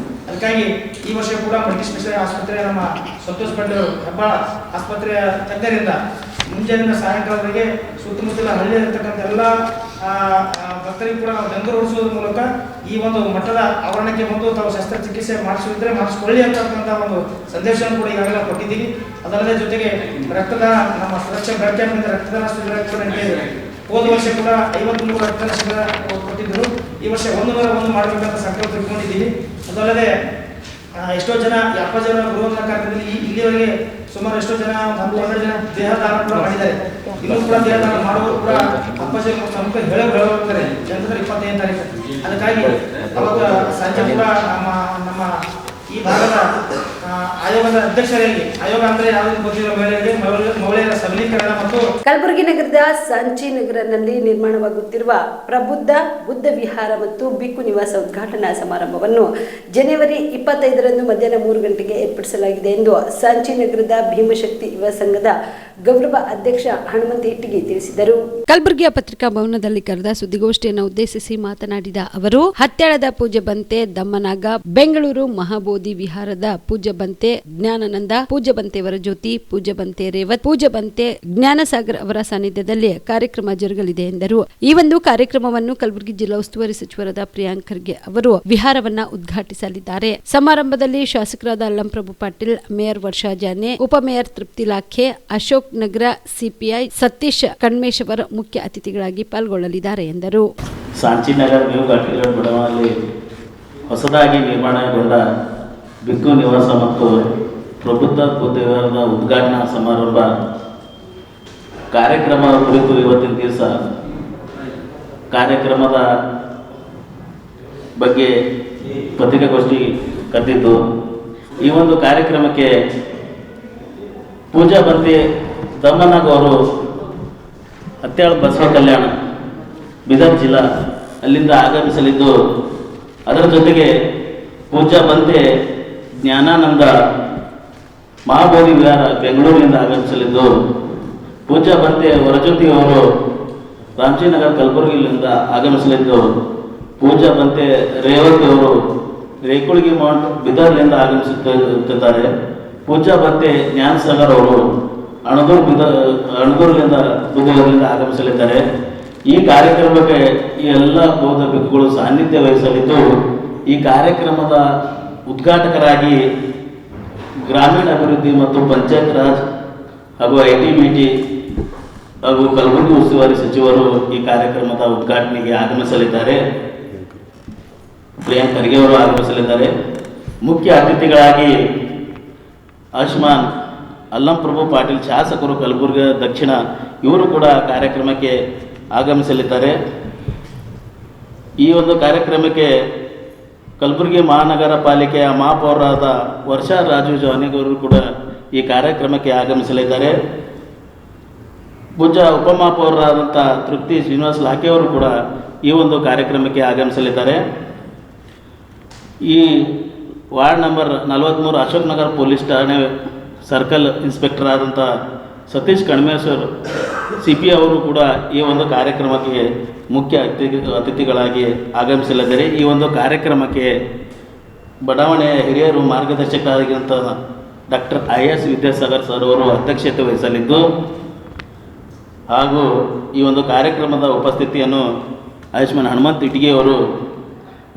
ಅದಕ್ಕಾಗಿ ಈ ವರ್ಷ ಕೂಡ ಮಲ್ಟಿ ಸ್ಪೆಷಾಲಿಟಿ ಆಸ್ಪತ್ರೆ ನಮ್ಮ ಸಂತೋಷ್ ಪಟ್ಟರು ಹೆಬ್ಬಾಳ ಆಸ್ಪತ್ರೆಯ ತಜ್ಞರಿಂದ ಮುಂಜಾನೆಯಿಂದ ಸಾಯಂಕಾಲವರೆಗೆ ಸುತ್ತಮುತ್ತಲ ಹಳ್ಳಿಯಲ್ಲಿರ್ತಕ್ಕಂಥ ಎಲ್ಲ ಭಕ್ತರಿಗೂ ಕೂಡ ನಾವು ಡಂಗರು ಓಡಿಸೋದ್ರ ಮೂಲಕ ಈ ಒಂದು ಮಠದ ಆವರಣಕ್ಕೆ ಬಂದು ತಾವು ಶಸ್ತ್ರಚಿಕಿತ್ಸೆ ಮಾಡಿಸಿದ್ರೆ ಮಾಡಿಸ್ಕೊಳ್ಳಿ ಅಂತಕ್ಕಂಥ ಒಂದು ಸಂದೇಶವನ್ನು ಕೂಡ ಈಗಾಗಲೇ ಕೊಟ್ಟಿದ್ದೀವಿ. ಅದಲ್ಲದೆ ಜೊತೆಗೆ ರಕ್ತದಾನ ನಮ್ಮ ಸುರಕ್ಷಾ ಬ್ಲಡ್ ಕ್ಯಾಂಪ್ನಿಂದ ರಕ್ತದಾನ ಶಿಬಿರ ಕೂಡ ನಡೆದಿದೆ. ಹೋದ ವರ್ಷ ಕೂಡ 53 ರಕ್ತದಾನ ಶಿಬಿರ ಕೊಟ್ಟಿದ್ದರು. ಈ ವರ್ಷ 101 ಮಾಡಬೇಕಂತ ಸಂಕಲ್ಪ ತಿಳ್ಕೊಂಡಿದ್ದೀವಿ. ಅದಲ್ಲದೆ ಎಷ್ಟೋ ಜನ 70 ಜನ ಬರುವಂಥ ಕಾರ್ಯದಲ್ಲಿ ಇಲ್ಲಿವರೆಗೆ ಸುಮಾರು ಎಷ್ಟೋ ಜನ 12 ಜನ ದೇಹದಾನ ಕೂಡ ಮಾಡಿದ್ದಾರೆ. ಇನ್ನೂ ಕೂಡ ದೇಹದಾನ ಮಾಡುವವರು ಕೂಡ 70 ಜನ ನಮಗೆ ಹೇಳೋಗ್ತಾರೆ ಜನವರಿ 25ನೇ ತಾರೀಕು. ಅದಕ್ಕಾಗಿ ಅವಾಗ ಸಂಜೆ ಕೂಡ ನಮ್ಮ ಈ ಭಾಗದ ಆಯೋಗದ ಅಧ್ಯಕ್ಷರಿಗೆ, ಆಯೋಗ ಅಂದ್ರೆ ಯಾವುದನ್ನು ಗೊತ್ತಿರೋ ಮಹಿಳೆಯರಿಗೆ ಮಹಿಳೆಯರ ಸಬಲೀಕರಣ ಮತ್ತು ಕಲಬುರಗಿ ನಗರದ ಸಂಚಿ ನಗರನಲ್ಲಿ ನಿರ್ಮಾಣವಾಗುತ್ತಿರುವ ಪ್ರಬುದ್ಧ ಬುದ್ಧ ವಿಹಾರ ಮತ್ತು ಬಿಕ್ಕು ನಿವಾಸ ಉದ್ಘಾಟನಾ ಸಮಾರಂಭವನ್ನು ಜನವರಿ 25ರಂದು ಮಧ್ಯಾಹ್ನ 3 ಗಂಟೆಗೆ ಏರ್ಪಡಿಸಲಾಗಿದೆ ಎಂದು ಸಂಚಿ ನಗರದ ಭೀಮಶಕ್ತಿ ಯುವ ಸಂಘದ ಗೌರವ ಅಧ್ಯಕ್ಷ ಹನುಮಂತ ಇಟ್ಟಿಗೆ ತಿಳಿಸಿದರು. ಕಲಬುರಗಿಯ ಪತ್ರಿಕಾ ಭವನದಲ್ಲಿ ಕರೆದ ಸುದ್ದಿಗೋಷ್ಠಿಯನ್ನು ಉದ್ದೇಶಿಸಿ ಮಾತನಾಡಿದ ಅವರು, ಹತ್ಯಾಳದ ಪೂಜ್ಯ ಬಂತೆ ದಮ್ಮನಾಗ, ಬೆಂಗಳೂರು ಮಹಾಬೋಧಿ ವಿಹಾರದ ಪೂಜ್ಯ ಬಂತೆ ಜ್ಞಾನಾನಂದ, ಪೂಜ್ಯ ಬಂತೆ ವರಜ್ಯೋತಿ, ಪೂಜ್ಯ ಬಂತೆ ರೇವತ್, ಪೂಜ್ಯ ಬಂತೆ ಜ್ಞಾನಸಾಗರ್ ಅವರ ಸಾನ್ನಿಧ್ಯದಲ್ಲಿ ಕಾರ್ಯಕ್ರಮ ಜರುಗಲಿದೆ ಎಂದರು. ಈ ಒಂದು ಕಾರ್ಯಕ್ರಮವನ್ನು ಕಲಬುರಗಿ ಜಿಲ್ಲಾ ಉಸ್ತುವಾರಿ ಸಚಿವರಾದ ಪ್ರಿಯಾಂಕ್ ಖರ್ಗೆ ಅವರು ವಿಹಾರವನ್ನ ಉದ್ಘಾಟಿಸಲಿದ್ದಾರೆ. ಸಮಾರಂಭದಲ್ಲಿ ಶಾಸಕರಾದ ಅಲ್ಲಂಪ್ರಭು ಪಾಟೀಲ್, ಮೇಯರ್ ವರ್ಷಾ ಜಾನೆ, ಉಪಮೇಯರ್ ತೃಪ್ತಿ ಲಾಖೆ, ಅಶೋಕ್ ನಗರ ಸಿಪಿಐ ಸತೀಶ್ ಕಣ್ಮೇಶ್ವರ್ ಮುಖ್ಯ ಅತಿಥಿಗಳಾಗಿ ಪಾಲ್ಗೊಳ್ಳಲಿದ್ದಾರೆ ಎಂದರು. ಸಾಂಚಿನಗರ್ ನ್ಯೂ ಘಾಟಿರೋಡ್ ಬಡಾವಣೆಯಲ್ಲಿ ಹೊಸದಾಗಿ ನಿರ್ಮಾಣಗೊಂಡ ಬಿಕ್ಕು ನಿವಾಸ ಮತ್ತು ಪ್ರಬುದ್ಧ ಬುದ್ಧವಿಹಾರದ ಉದ್ಘಾಟನಾ ಸಮಾರಂಭ ಕಾರ್ಯಕ್ರಮ ಕುರಿತು ಇವತ್ತಿನ ದಿವಸ ಕಾರ್ಯಕ್ರಮದ ಬಗ್ಗೆ ಪತ್ರಿಕಾಗೋಷ್ಠಿ ಕರೆದಿದ್ದು, ಈ ಒಂದು ಕಾರ್ಯಕ್ರಮಕ್ಕೆ ಪೂಜಾ ಬಂತೆ ದಮ್ಮನಾಗ್ ಅವರು ಹತ್ಯಾಳ ಬಸವ ಕಲ್ಯಾಣ ಬೀದರ್ ಜಿಲ್ಲಾ ಅಲ್ಲಿಂದ ಆಗಮಿಸಲಿದ್ದು, ಅದರ ಜೊತೆಗೆ ಪೂಜಾ ಬಂತೆ ಜ್ಞಾನಾನಂದ ಮಹಾಬೋಧಿ ವಿಹಾರ ಬೆಂಗಳೂರಿನಿಂದ ಆಗಮಿಸಲಿದ್ದು, ಪೂಜಾ ಬಂತೆ ವರಜ್ಯೋತಿ ಅವರು ರಾಮಚಂದ್ರನಗರ ಕಲಬುರಗಿಯಿಂದ ಆಗಮಿಸಲಿದ್ದು, ಪೂಜಾ ಬಂತೆ ರೇವತಿ ಅವರು ರೇಕುಳಗಿ ಮೌಂಟ್ ಬೀದರ್ನಿಂದ ಆಗಮಿಸುತ್ತಿದ್ದಾರೆ. ಪೂಜಾ ಬಂತೆ ಜ್ಞಾನಸಾಗರ್ ಅವರು ಅಣದೂರಿನಿಂದ ಆಗಮಿಸಲಿದ್ದಾರೆ. ಈ ಕಾರ್ಯಕ್ರಮಕ್ಕೆ ಈ ಎಲ್ಲ ಬೌದ್ಧ ಭಿಕ್ಷುಗಳು ಸಾನ್ನಿಧ್ಯ ವಹಿಸಲಿದ್ದು, ಈ ಕಾರ್ಯಕ್ರಮದ ಉದ್ಘಾಟಕರಾಗಿ ಗ್ರಾಮೀಣ ಅಭಿವೃದ್ಧಿ ಮತ್ತು ಪಂಚಾಯತ್ ರಾಜ್ ಹಾಗೂ ITBT ಹಾಗೂ ಕಲಬುರಗಿ ಉಸ್ತುವಾರಿ ಸಚಿವರು ಈ ಕಾರ್ಯಕ್ರಮದ ಉದ್ಘಾಟನೆಗೆ ಆಗಮಿಸಲಿದ್ದಾರೆ. ಪ್ರಿಯಾಂಕ್ ಖರ್ಗೆ ಅವರು ಆಗಮಿಸಲಿದ್ದಾರೆ. ಮುಖ್ಯ ಅತಿಥಿಗಳಾಗಿ ಆಯುಷ್ಮಾನ್ ಅಲ್ಲಂಪ್ರಭು ಪಾಟೀಲ್ ಶಾಸಕರು ಕಲಬುರಗಿ ದಕ್ಷಿಣ ಇವರು ಕೂಡ ಕಾರ್ಯಕ್ರಮಕ್ಕೆ ಆಗಮಿಸಲಿದ್ದಾರೆ. ಈ ಒಂದು ಕಾರ್ಯಕ್ರಮಕ್ಕೆ ಕಲಬುರಗಿ ಮಹಾನಗರ ಪಾಲಿಕೆಯ ಮಹಾಪೌರರಾದ ವರ್ಷಾ ರಾಜು ಜಾನಿಗವರು ಕೂಡ ಈ ಕಾರ್ಯಕ್ರಮಕ್ಕೆ ಆಗಮಿಸಲಿದ್ದಾರೆ. ಪೂಜ್ಯ ಉಪಮಹಾಪೌರರಾದಂಥ ತೃಪ್ತಿ ಶ್ರೀನಿವಾಸ್ ಲಾಖೆಯವರು ಕೂಡ ಈ ಒಂದು ಕಾರ್ಯಕ್ರಮಕ್ಕೆ ಆಗಮಿಸಲಿದ್ದಾರೆ. ಈ ward number 43 Ashok Nagar police ಠಾಣೆ ಸರ್ಕಲ್ ಇನ್ಸ್ಪೆಕ್ಟರ್ ಆದಂಥ ಸತೀಶ್ ಕಣ್ಮೇಶ್ವರ್ CP ಅವರು ಕೂಡ ಈ ಒಂದು ಕಾರ್ಯಕ್ರಮಕ್ಕೆ ಮುಖ್ಯ ಅತಿಥಿಗಳಾಗಿ ಆಗಮಿಸಲಿದ್ದಾರೆ. ಈ ಒಂದು ಕಾರ್ಯಕ್ರಮಕ್ಕೆ ಬಡಾವಣೆಯ ಹಿರಿಯರು ಮಾರ್ಗದರ್ಶಕರಾಗಿರುವಂಥ ಡಾಕ್ಟರ್ IS ವಿದ್ಯಾಸಾಗರ್ ಸರ್ ಅವರು ಅಧ್ಯಕ್ಷತೆ ವಹಿಸಲಿದ್ದು, ಹಾಗೂ ಈ ಒಂದು ಕಾರ್ಯಕ್ರಮದ ಉಪಸ್ಥಿತಿಯನ್ನು ಆಯುಷ್ಮಾನ್ ಹನುಮಂತ ಇಟ್ಟಿಗೆ ಅವರು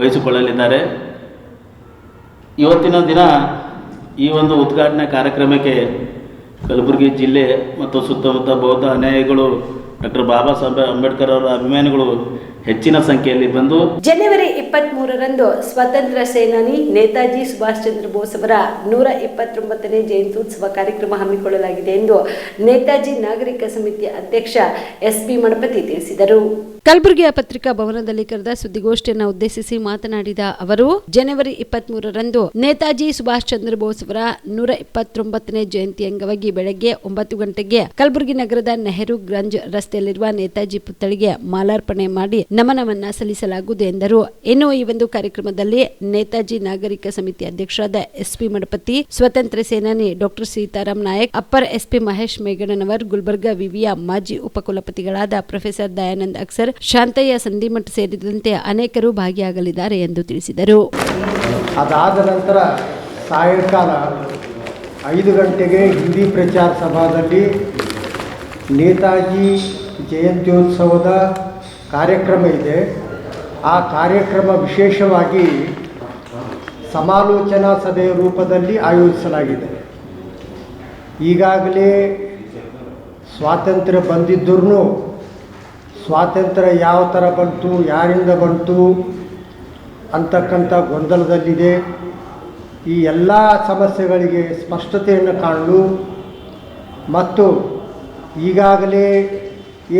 ವಹಿಸಿಕೊಳ್ಳಲಿದ್ದಾರೆ. ಇವತ್ತಿನ ದಿನ ಈ ಒಂದು ಉದ್ಘಾಟನಾ ಕಾರ್ಯಕ್ರಮಕ್ಕೆ ಕಲಬುರಗಿ ಜಿಲ್ಲೆ ಮತ್ತು ಸುತ್ತಮುತ್ತ ಬೌದ್ಧ ಅನುಯಾಯಿಗಳು, ಡಾಕ್ಟರ್ ಬಾಬಾ ಸಾಹೇಬ್ ಅಂಬೇಡ್ಕರ್ ಅವರ ಅಭಿಮಾನಿಗಳು ಹೆಚ್ಚಿನ ಸಂಖ್ಯೆಯಲ್ಲಿ ಬಂದು ಜನವರಿ 23ರಂದು ಸ್ವಾತಂತ್ರ್ಯ ಸೇನಾನಿ ನೇತಾಜಿ ಸುಭಾಷ್ ಚಂದ್ರ ಬೋಸ್ ಅವರ 129ನೇ ಜಯಂತ್ಯುತ್ಸವ ಕಾರ್ಯಕ್ರಮ ಹಮ್ಮಿಕೊಳ್ಳಲಾಗಿದೆ ಎಂದು ನೇತಾಜಿ ನಾಗರಿಕ ಸಮಿತಿಯ ಅಧ್ಯಕ್ಷ SP ಮಣಪತಿ ತಿಳಿಸಿದರು. ಕಲಬುರಗಿಯ ಪತ್ರಿಕಾ ಭವನದಲ್ಲಿ ಕರೆದ ಸುದ್ದಿಗೋಷ್ಠಿಯನ್ನು ಉದ್ದೇಶಿಸಿ ಮಾತನಾಡಿದ ಅವರು, ಜನವರಿ 23ರಂದು ನೇತಾಜಿ ಸುಭಾಷ್ ಚಂದ್ರ ಬೋಸ್ ಅವರ 129ನೇ ಜಯಂತಿ ಅಂಗವಾಗಿ ಬೆಳಗ್ಗೆ 9 ಗಂಟೆಗೆ ಕಲಬುರಗಿ ನಗರದ ನೆಹರು ಗಂಜ್ ರಸ್ತೆಯಲ್ಲಿರುವ ನೇತಾಜಿ ಪುತ್ಥಳಿಗೆ ಮಾಲಾರ್ಪಣೆ ಮಾಡಿ ನಮನವನ್ನ ಸಲ್ಲಿಸಲಾಗುವುದು ಎಂದರು. ಇನ್ನು ಈ ಒಂದು ಕಾರ್ಯಕ್ರಮದಲ್ಲಿ ನೇತಾಜಿ ನಾಗರಿಕ ಸಮಿತಿ ಅಧ್ಯಕ್ಷರಾದ ಎಸ್ಪಿ ಮಡಪತಿ, ಸ್ವತಂತ್ರ ಸೇನಾನಿ doctor Sitaram Nayak, upper SP Mahesh Megannanavar, Gulbarga ವಿವಿಯ ಮಾಜಿ ಉಪಕುಲಪತಿಗಳಾದ ಪ್ರೊಫೆಸರ್ ದಯಾನಂದ್ ಅಕ್ಸರ್, ಶಾಂತಯ್ಯ ಸಂದಿಮಠ್ ಸೇರಿದಂತೆ ಅನೇಕರು ಭಾಗಿಯಾಗಲಿದ್ದಾರೆ ಎಂದು ತಿಳಿಸಿದರು. ಅದಾದ ನಂತರ ಸಾಯಂಕಾಲ 5 ಗಂಟೆಗೆ ಹಿಂದಿ ಪ್ರಚಾರ ಸಭಾದಲ್ಲಿ ನೇತಾಜಿ ಜಯಂತ್ಯೋತ್ಸವದ ಕಾರ್ಯಕ್ರಮ ಇದೆ. ಆ ಕಾರ್ಯಕ್ರಮ ವಿಶೇಷವಾಗಿ ಸಮಾಲೋಚನಾ ಸಭೆಯ ರೂಪದಲ್ಲಿ ಆಯೋಜಿಸಲಾಗಿದೆ. ಈಗಾಗಲೇ ಸ್ವಾತಂತ್ರ್ಯ ಬಂದಿದ್ದರೂ ಸ್ವಾತಂತ್ರ್ಯ ಯಾವ ಥರ ಬಂತು, ಯಾರಿಂದ ಬಂತು ಅಂತಕ್ಕಂಥ ಗೊಂದಲದಲ್ಲಿದೆ. ಈ ಎಲ್ಲ ಸಮಸ್ಯೆಗಳಿಗೆ ಸ್ಪಷ್ಟತೆಯನ್ನು ಕಾಣಲು ಮತ್ತು ಈಗಾಗಲೇ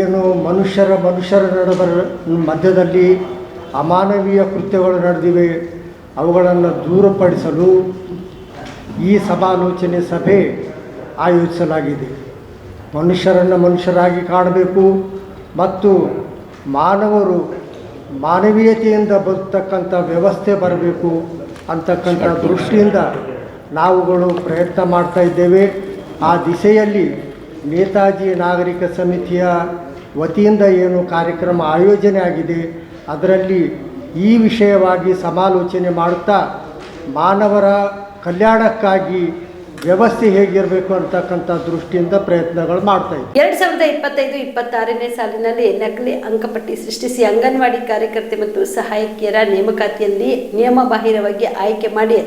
ಏನು ಮನುಷ್ಯರ ನಡುವರ ಮಧ್ಯದಲ್ಲಿ ಅಮಾನವೀಯ ಕೃತ್ಯಗಳು ನಡೆದಿವೆ, ಅವುಗಳನ್ನು ದೂರಪಡಿಸಲು ಈ ಸಮಾಲೋಚನೆ ಸಭೆ ಆಯೋಜಿಸಲಾಗಿದೆ. ಮನುಷ್ಯರನ್ನು ಮನುಷ್ಯರಾಗಿ ಕಾಣಬೇಕು ಮತ್ತು ಮಾನವರು ಮಾನವೀಯತೆಯಿಂದ ಬದುಕತಕ್ಕಂಥ ವ್ಯವಸ್ಥೆ ಬರಬೇಕು ಅಂತಕ್ಕಂಥ ದೃಷ್ಟಿಯಿಂದ ನಾವುಗಳು ಪ್ರಯತ್ನ ಮಾಡ್ತಾ ಇದ್ದೇವೆ. ಆ ದಿಸೆಯಲ್ಲಿ ನೇತಾಜಿ ನಾಗರಿಕ ಸಮಿತಿಯ ವತಿಯಿಂದ ಏನು ಕಾರ್ಯಕ್ರಮ ಆಯೋಜನೆ ಆಗಿದೆ ಅದರಲ್ಲಿ ಈ ವಿಷಯವಾಗಿ ಸಮಾಲೋಚನೆ ಮಾಡುತ್ತಾ ಮಾನವರ ಕಲ್ಯಾಣಕ್ಕಾಗಿ ವ್ಯವಸ್ಥೆ ಹೇಗಿರಬೇಕು ಅಂತಕ್ಕಂಥ ದೃಷ್ಟಿಯಿಂದ ಪ್ರಯತ್ನಗಳು ಮಾಡ್ತಾ ಇದ್ದೀವಿ. 2025-26ನೇ ಸಾಲಿನಲ್ಲಿ ನಕಲಿ ಅಂಕಪಟ್ಟಿ ಸೃಷ್ಟಿಸಿ ಅಂಗನವಾಡಿ ಕಾರ್ಯಕರ್ತೆ ಮತ್ತು ಸಹಾಯಕಿಯರ ನೇಮಕಾತಿಯಲ್ಲಿ ನಿಯಮಬಾಹಿರವಾಗಿ ಆಯ್ಕೆ ಮಾಡಿ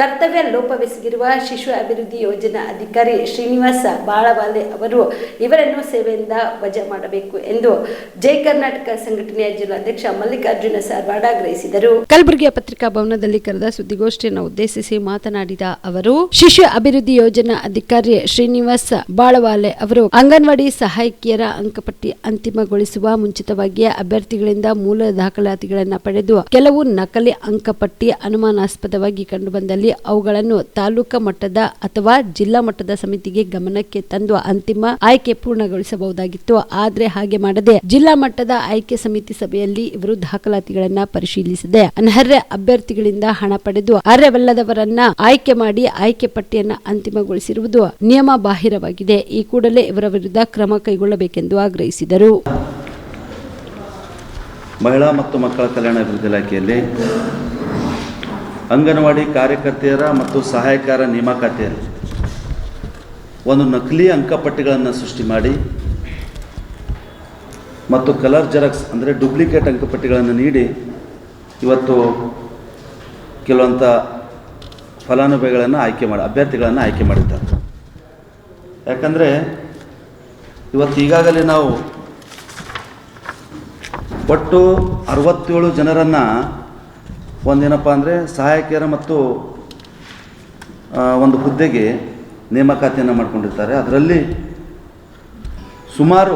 ಕರ್ತವ್ಯ ಲೋಪವೆಸಗಿರುವ ಶಿಶು ಅಭಿವೃದ್ಧಿ ಯೋಜನಾ ಅಧಿಕಾರಿ ಶ್ರೀನಿವಾಸ ಬಾಳವಾಲೆ ಅವರು ಇವರನ್ನು ಸೇವೆಯಿಂದ ವಜಾ ಮಾಡಬೇಕು ಎಂದು ಜೈ ಕರ್ನಾಟಕ ಸಂಘಟನೆಯ ಜಿಲ್ಲಾಧ್ಯಕ್ಷ ಮಲ್ಲಿಕಾರ್ಜುನ ಸಾರವಾಡ ಆಗ್ರಹಿಸಿದರು. ಕಲಬುರಗಿಯ ಪತ್ರಿಕಾ ಭವನದಲ್ಲಿ ಕರೆದ ಸುದ್ದಿಗೋಷ್ಠಿಯನ್ನು ಉದ್ದೇಶಿಸಿ ಮಾತನಾಡಿದ ಅವರು, ಶಿಶು ಅಭಿವೃದ್ಧಿ ಯೋಜನಾ ಅಧಿಕಾರಿ ಶ್ರೀನಿವಾಸ ಬಾಳವಾಲೆ ಅವರು ಅಂಗನವಾಡಿ ಸಹಾಯಕಿಯರ ಅಂಕಪಟ್ಟಿ ಅಂತಿಮಗೊಳಿಸುವ ಮುಂಚಿತವಾಗಿಯೇ ಅಭ್ಯರ್ಥಿಗಳಿಂದ ಮೂಲ ದಾಖಲಾತಿಗಳನ್ನು ಪಡೆದು ಕೆಲವು ನಕಲಿ ಅಂಕಪಟ್ಟಿ ಅನುಮಾನಾಸ್ಪದವಾಗಿ ಕಂಡುಬಂದಲ್ಲಿ ಅವುಗಳನ್ನು ತಾಲೂಕಾ ಮಟ್ಟದ ಅಥವಾ ಜಿಲ್ಲಾ ಮಟ್ಟದ ಸಮಿತಿಗೆ ಗಮನಕ್ಕೆ ತಂದು ಅಂತಿಮ ಆಯ್ಕೆ ಪೂರ್ಣಗೊಳಿಸಬಹುದಾಗಿತ್ತು. ಆದರೆ ಹಾಗೆ ಮಾಡದೆ ಜಿಲ್ಲಾ ಮಟ್ಟದ ಆಯ್ಕೆ ಸಮಿತಿ ಸಭೆಯಲ್ಲಿ ಇವರು ದಾಖಲಾತಿಗಳನ್ನ ಪರಿಶೀಲಿಸದೆ ಅನರ್ಹ ಅಭ್ಯರ್ಥಿಗಳಿಂದ ಹಣ ಪಡೆದು ಅರ್ಹವಲ್ಲದವರನ್ನ ಆಯ್ಕೆ ಮಾಡಿ ಆಯ್ಕೆ ಪಟ್ಟಿಯನ್ನ ಅಂತಿಮಗೊಳಿಸಿರುವುದು ನಿಯಮ ಬಾಹಿರವಾಗಿದೆ. ಈ ಕೂಡಲೇ ಇವರ ವಿರುದ್ಧ ಕ್ರಮ ಕೈಗೊಳ್ಳಬೇಕೆಂದು ಆಗ್ರಹಿಸಿದರು. ಮಹಿಳಾ ಮತ್ತು ಮಕ್ಕಳ ಕಲ್ಯಾಣ ಅಭಿವೃದ್ಧಿ ಇಲಾಖೆಯಲ್ಲಿ ಅಂಗನವಾಡಿ ಕಾರ್ಯಕರ್ತೆಯರ ಮತ್ತು ಸಹಾಯಕರ ನೇಮಕಾತಿಯಲ್ಲಿ ಒಂದು ನಕಲಿ ಅಂಕಪಟ್ಟಿಗಳನ್ನು ಸೃಷ್ಟಿ ಮಾಡಿ ಮತ್ತು ಕಲರ್ ಜೆರಾಕ್ಸ್ ಅಂದರೆ ಡೂಪ್ಲಿಕೇಟ್ ಅಂಕಪಟ್ಟಿಗಳನ್ನು ನೀಡಿ ಇವತ್ತು ಕೆಲವಂಥ ಫಲಾನುಭವಿಗಳನ್ನು ಅಭ್ಯರ್ಥಿಗಳನ್ನು ಆಯ್ಕೆ ಮಾಡಿದ್ದಾರೆ. ಯಾಕಂದರೆ ಇವತ್ತು ಈಗಾಗಲೇ ನಾವು ಒಟ್ಟು 67 ಜನರನ್ನು ಒಂದೇನಪ್ಪ ಅಂದರೆ ಸಹಾಯಕಿಯರ ಮತ್ತು ಒಂದು ಹುದ್ದೆಗೆ ನೇಮಕಾತಿಯನ್ನು ಮಾಡಿಕೊಂಡಿರ್ತಾರೆ. ಅದರಲ್ಲಿ ಸುಮಾರು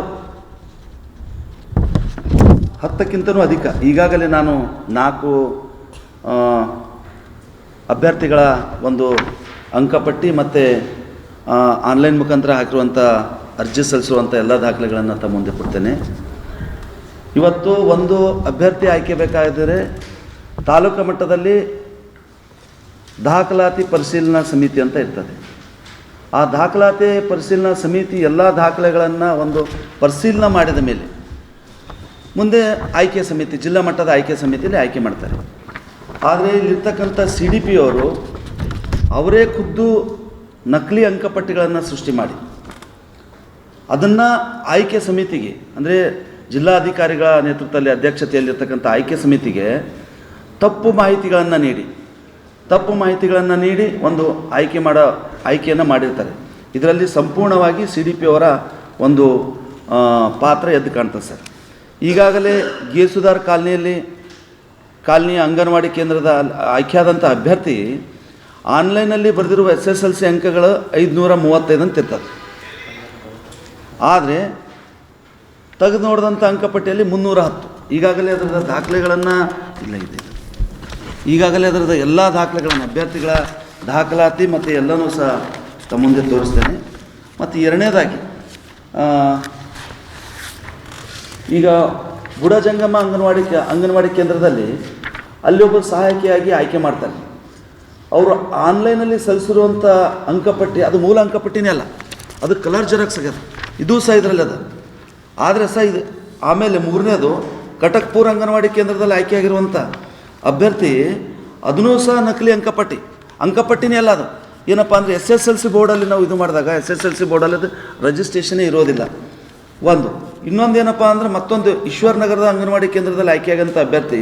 10ಕ್ಕಿಂತನೂ ಅಧಿಕ ಈಗಾಗಲೇ ನಾನು 4 ಅಭ್ಯರ್ಥಿಗಳ ಒಂದು ಅಂಕಪಟ್ಟಿ ಮತ್ತು ಆನ್ಲೈನ್ ಮುಖಾಂತರ ಹಾಕಿರುವಂಥ ಅರ್ಜಿ ಸಲ್ಲಿಸುವಂಥ ಎಲ್ಲ ದಾಖಲೆಗಳನ್ನು ತಮ್ಮ ಮುಂದೆ ಕೊಡ್ತೇನೆ. ಇವತ್ತು ಒಂದು ಅಭ್ಯರ್ಥಿ ಆಯ್ಕೆ ಬೇಕಾದರೆ ತಾಲೂಕು ಮಟ್ಟದಲ್ಲಿ ದಾಖಲಾತಿ ಪರಿಶೀಲನಾ ಸಮಿತಿ ಅಂತ ಇರ್ತದೆ. ಆ ದಾಖಲಾತಿ ಪರಿಶೀಲನಾ ಸಮಿತಿ ಎಲ್ಲ ದಾಖಲೆಗಳನ್ನು ಒಂದು ಪರಿಶೀಲನೆ ಮಾಡಿದ ಮೇಲೆ ಮುಂದೆ ಆಯ್ಕೆ ಸಮಿತಿ, ಜಿಲ್ಲಾ ಮಟ್ಟದ ಆಯ್ಕೆ ಸಮಿತಿಯಲ್ಲಿ ಆಯ್ಕೆ ಮಾಡ್ತಾರೆ. ಆದರೆ ಇಲ್ಲಿರ್ತಕ್ಕಂಥ CDP ಅವರು ಅವರೇ ಖುದ್ದು ನಕಲಿ ಅಂಕಪಟ್ಟಿಗಳನ್ನು ಸೃಷ್ಟಿ ಮಾಡಿ ಅದನ್ನು ಆಯ್ಕೆ ಸಮಿತಿಗೆ, ಅಂದರೆ ಜಿಲ್ಲಾಧಿಕಾರಿಗಳ ನೇತೃತ್ವದಲ್ಲಿ ಅಧ್ಯಕ್ಷತೆಯಲ್ಲಿರ್ತಕ್ಕಂಥ ಆಯ್ಕೆ ಸಮಿತಿಗೆ ತಪ್ಪು ಮಾಹಿತಿಗಳನ್ನು ನೀಡಿ ಒಂದು ಆಯ್ಕೆಯನ್ನು ಮಾಡಿರ್ತಾರೆ. ಇದರಲ್ಲಿ ಸಂಪೂರ್ಣವಾಗಿ CDP ಅವರ ಒಂದು ಪಾತ್ರ ಎದ್ದು ಕಾಣ್ತದೆ ಸರ್. ಈಗಾಗಲೇ ಗೇಸುದಾರ್ ಕಾಲನಿಯ ಅಂಗನವಾಡಿ ಕೇಂದ್ರದ ಆಯ್ಕೆಯಾದಂಥ ಅಭ್ಯರ್ಥಿ ಆನ್ಲೈನಲ್ಲಿ ಬರೆದಿರುವ SSLC ಅಂಕಗಳು 535 ಅಂತ ಇರ್ತದೆ. ಆದರೆ ತೆಗೆದು ನೋಡಿದಂಥ ಅಂಕಪಟ್ಟಿಯಲ್ಲಿ 310. ಈಗಾಗಲೇ ಅದರದ ದಾಖಲೆಗಳನ್ನು ಇದೆ ಈಗಾಗಲೇ ಅದರದ ಎಲ್ಲ ದಾಖಲೆಗಳನ್ನು ಅಭ್ಯರ್ಥಿಗಳ ದಾಖಲಾತಿ ಮತ್ತು ಎಲ್ಲನೂ ಸಹ ತಮ್ಮ ಮುಂದೆ ತೋರಿಸ್ತೇನೆ. ಮತ್ತು ಎರಡನೇದಾಗಿ ಈಗ ಬುಡಜಂಗಮ ಅಂಗನವಾಡಿ ಕೇಂದ್ರದಲ್ಲಿ ಅಲ್ಲಿ ಒಬ್ಬರು ಸಹಾಯಕಿಯಾಗಿ ಆಯ್ಕೆ ಮಾಡ್ತಾರೆ. ಅವರು ಆನ್ಲೈನಲ್ಲಿ ಸಲ್ಲಿಸಿರುವಂಥ ಅಂಕಪಟ್ಟಿ ಅದು ಮೂಲ ಅಂಕಪಟ್ಟಿನೇ ಅಲ್ಲ, ಅದು ಕಲರ್ ಜೆರಾಕ್ಸ್ ಆಗ್ಯದ. ಇದೂ ಸಹ ಇದರಲ್ಲಿ ಅದ. ಆದರೆ ಸಹ ಇದು ಆಮೇಲೆ ಮೂರನೇದು ಕಟಕ್ಪುರ ಅಂಗನವಾಡಿ ಕೇಂದ್ರದಲ್ಲಿ ಆಯ್ಕೆಯಾಗಿರುವಂಥ ಅಭ್ಯರ್ಥಿ ಅದನ್ನೂ ಸಹ ನಕಲಿ ಅಂಕಪಟ್ಟಿನೇ ಅಲ್ಲ. ಅದು ಏನಪ್ಪ ಅಂದರೆ SSLC ಬೋರ್ಡಲ್ಲಿ ನಾವು ಇದು ಮಾಡಿದಾಗ SSLC ಬೋರ್ಡಲ್ಲಿ ಅದು ರಿಜಿಸ್ಟ್ರೇಷನೇ ಇರೋದಿಲ್ಲ. ಇನ್ನೊಂದು ಏನಪ್ಪ ಅಂದರೆ ಮತ್ತೊಂದು ಈಶ್ವರನಗರದ ಅಂಗನವಾಡಿ ಕೇಂದ್ರದಲ್ಲಿ ಆಯ್ಕೆಯಾಗಂಥ ಅಭ್ಯರ್ಥಿ